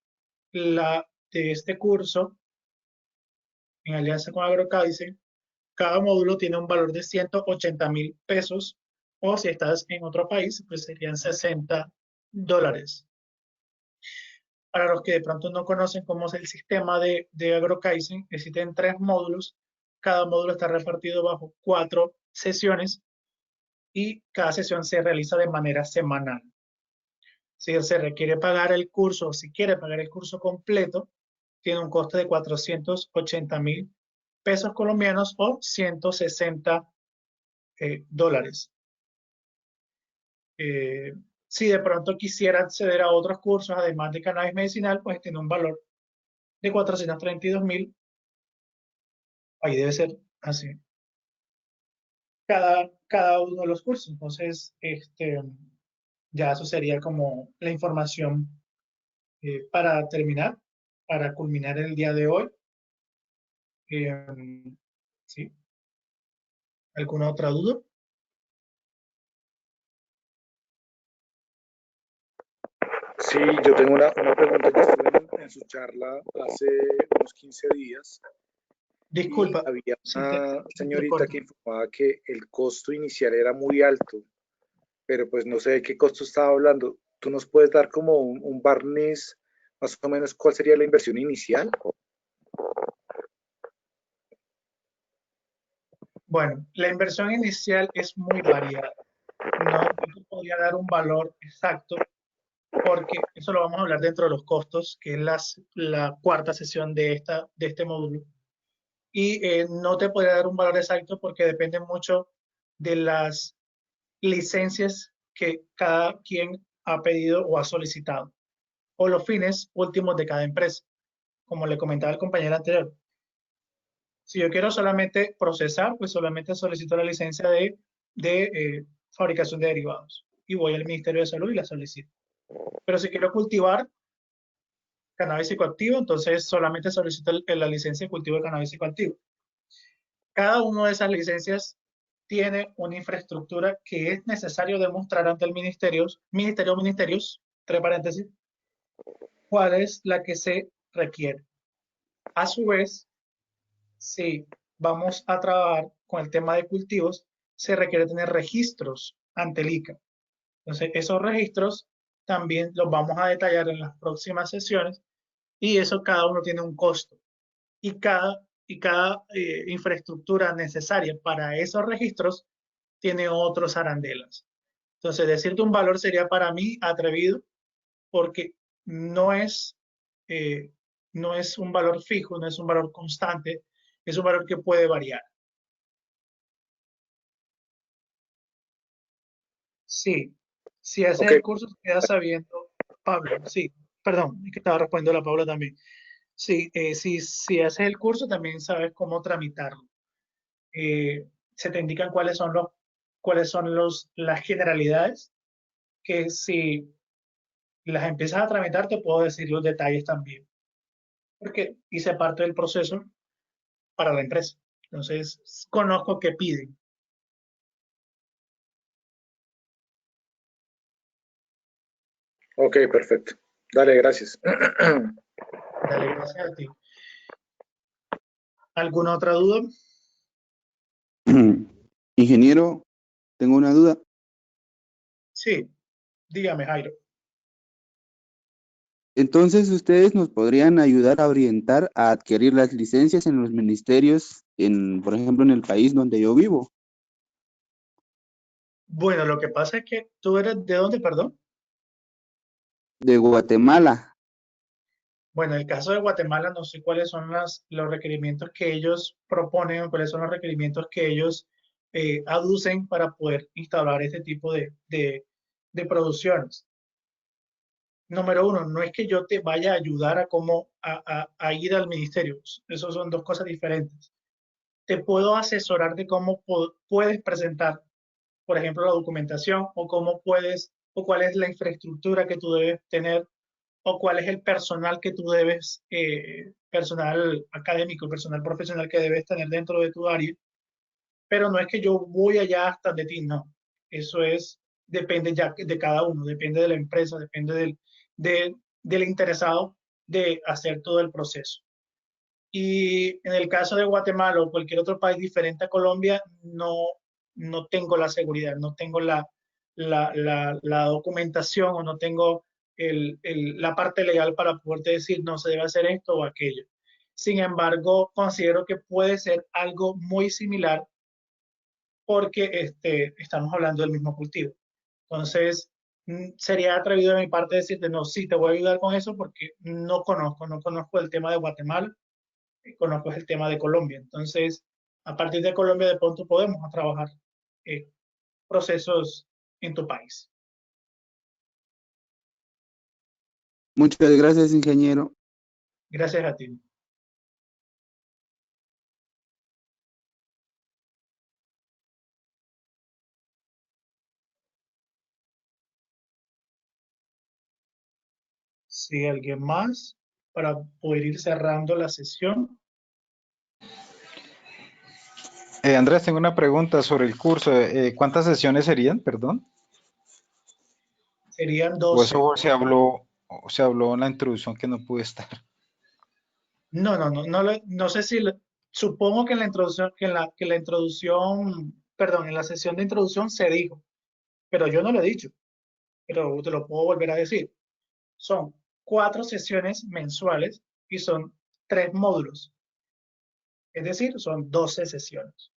este curso, en alianza con AgroKaizen, cada módulo tiene un valor de 180.000 pesos, o si estás en otro país, pues serían $60. Para los que de pronto no conocen cómo es el sistema de AgroKaizen, existen 3 módulos. Cada módulo está repartido bajo 4 sesiones y cada sesión se realiza de manera semanal. Si se requiere pagar el curso, o si quiere pagar el curso completo, tiene un costo de 480.000 pesos colombianos o 160 dólares. Si de pronto quisiera acceder a otros cursos, además de cannabis medicinal, pues tiene un valor de 432.000. Ahí debe ser así. Cada uno de los cursos. Entonces, ya eso sería como la información para terminar, para culminar el día de hoy. ¿Sí? ¿Alguna otra duda? Sí, yo tengo una pregunta. Yo estuve en su charla hace unos 15 días. Disculpa. Y había una señorita que informaba que el costo inicial era muy alto, pero pues no sé de qué costo estaba hablando. ¿Tú nos puedes dar como un barniz, más o menos, cuál sería la inversión inicial? Bueno, la inversión inicial es muy variada. No te podría dar un valor exacto porque eso lo vamos a hablar dentro de los costos, que es la cuarta sesión de este módulo. Y no te podría dar un valor exacto porque depende mucho de las licencias que cada quien ha pedido o ha solicitado, o los fines últimos de cada empresa, como le comentaba el compañero anterior. Si yo quiero solamente procesar, pues solamente solicito la licencia de fabricación de derivados y voy al Ministerio de Salud y la solicito. Pero si quiero cultivar cannabis psicoactivo, entonces solamente solicito la licencia de cultivo de cannabis psicoactivo. Cada una de esas licencias tiene una infraestructura que es necesario demostrar ante el ministerios, 3 paréntesis, cuál es la que se requiere. A su vez, si vamos a trabajar con el tema de cultivos, se requiere tener registros ante el ICA. Entonces, esos registros también los vamos a detallar en las próximas sesiones y eso cada uno tiene un costo. Y cada infraestructura necesaria para esos registros tiene otros arandelas. Entonces, decirte un valor sería para mí atrevido porque no es un valor fijo, no es un valor constante, es un valor que puede variar. Sí, Si haces Ok, el curso, quedas sabiendo, Pablo, sí, perdón, es que estaba respondiendo a la Paula también. Sí, si haces el curso, también sabes cómo tramitarlo. Se te indican las generalidades, que si las empiezas a tramitar, te puedo decir los detalles también, porque hice parte del proceso para la empresa. Entonces, conozco qué piden. ok, perfecto. Dale, gracias. Dale, gracias a ti. ¿Alguna otra duda? Ingeniero, tengo una duda. Sí, dígame, Jairo. Entonces, ¿ustedes nos podrían ayudar a orientar a adquirir las licencias en los ministerios, por ejemplo, en el país donde yo vivo? Bueno, lo que pasa es que tú eres de dónde, perdón. De Guatemala. Bueno, en el caso de Guatemala, no sé cuáles son los requerimientos que ellos proponen o cuáles son los requerimientos que ellos aducen para poder instaurar este tipo de producciones. Número uno, no es que yo te vaya a ayudar a cómo a ir al ministerio. Esas son dos cosas diferentes. Te puedo asesorar de cómo puedes presentar, por ejemplo, la documentación o cómo puedes, o cuál es la infraestructura que tú debes tener o cuál es el personal que tú debes, personal académico, personal profesional que debes tener dentro de tu área, pero no es que yo voy allá hasta de ti, no. Eso depende ya de cada uno, depende de la empresa, depende del interesado de hacer todo el proceso. Y en el caso de Guatemala o cualquier otro país diferente a Colombia, no tengo la seguridad, no tengo la documentación o no tengo la parte legal para poderte decir no se debe hacer esto o aquello. Sin embargo, considero que puede ser algo muy similar porque estamos hablando del mismo cultivo. Entonces, sería atrevido de mi parte decirte, no, sí, te voy a ayudar con eso porque no conozco el tema de Guatemala, conozco el tema de Colombia. Entonces, a partir de Colombia, de pronto podemos trabajar procesos en tu país. Muchas gracias, ingeniero. Gracias a ti. Si alguien más, para poder ir cerrando la sesión. Andrés, tengo una pregunta sobre el curso. ¿Cuántas sesiones serían, perdón? Serían ¿O 12. eso se habló en la introducción que no pude estar? No sé si, supongo que en la introducción, perdón, en la sesión de introducción se dijo, pero yo no lo he dicho, pero te lo puedo volver a decir. Son 4 sesiones mensuales y son 3 módulos. Es decir, son 12 sesiones.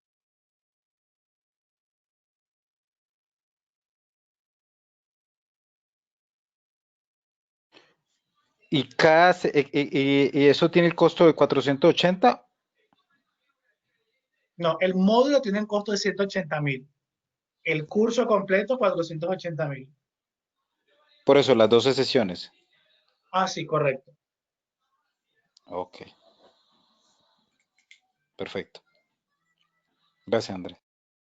¿Y eso tiene el costo de 480? No, el módulo tiene un costo de 180.000. El curso completo, 480.000. Por eso, las 12 sesiones. Ah, sí, correcto. Ok. Perfecto. Gracias, Andrés.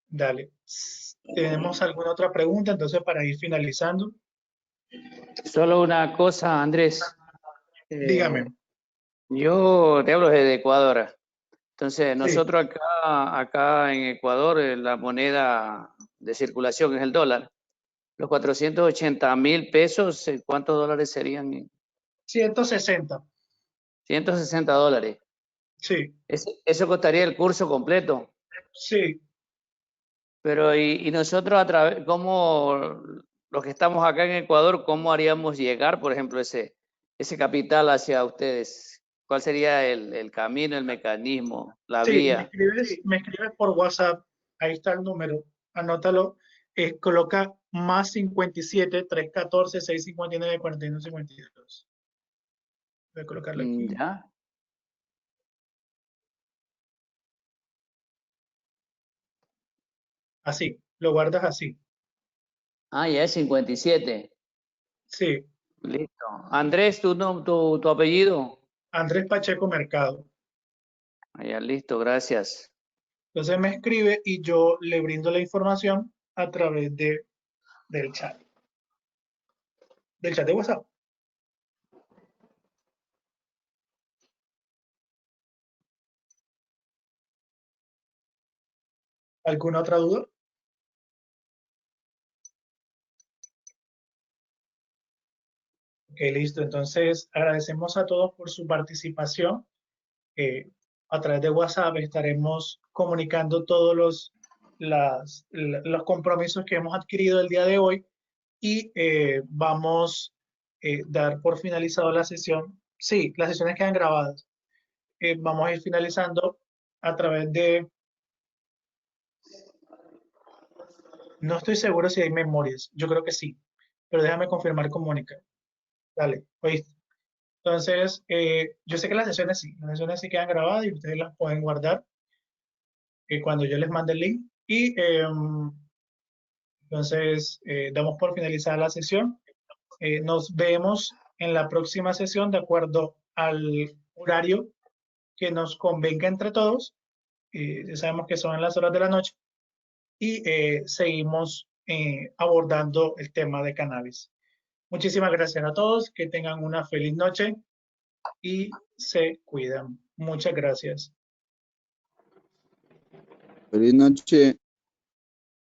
Dale. ¿Tenemos alguna otra pregunta? Entonces, para ir finalizando. Solo una cosa, Andrés. Dígame. Yo te hablo desde Ecuador. Entonces, Sí. nosotros acá en Ecuador, la moneda de circulación es el dólar. Los 480.000 pesos, ¿cuántos dólares serían? 160. 160 dólares. Sí. Eso costaría el curso completo. Sí. Pero, y nosotros ¿cómo los que estamos acá en Ecuador, cómo haríamos llegar, por ejemplo, ese capital hacia ustedes? ¿Cuál sería el camino, el mecanismo, la Sí, vía? me escribes por WhatsApp. Ahí está el número. Anótalo. Coloca más 57 314 659 41 52. Voy a colocarlo aquí. Ya. Así, lo guardas así. Ah, ya es 57. Sí, Listo. Andrés, tu apellido. Andrés Pacheco Mercado. Ya, listo, gracias. Entonces me escribe y yo le brindo la información a través del chat de WhatsApp. ¿Alguna otra duda? Ok, listo. Entonces agradecemos a todos por su participación. A través de WhatsApp estaremos comunicando todos los compromisos que hemos adquirido el día de hoy y vamos a dar por finalizado la sesión. Sí, las sesiones quedan grabadas. Vamos a ir finalizando a través de... No estoy seguro si hay memorias. Yo creo que sí, pero déjame confirmar con Mónica. Dale, oíste. Entonces, yo sé que las sesiones sí quedan grabadas y ustedes las pueden guardar cuando yo les mande el link. Y entonces, damos por finalizada la sesión. Nos vemos en la próxima sesión de acuerdo al horario que nos convenga entre todos. Ya sabemos que son en las horas de la noche. Y seguimos abordando el tema de cannabis. Muchísimas gracias a todos. Que tengan una feliz noche y se cuidan. Muchas gracias. Feliz noche.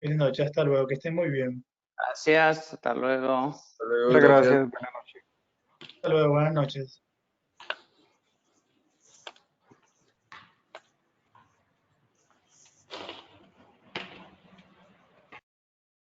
Feliz noche. Hasta luego. Que estén muy bien. Gracias, hasta luego. Hasta luego, Muchas gracias. Buenas noches. Hasta luego. Buenas noches.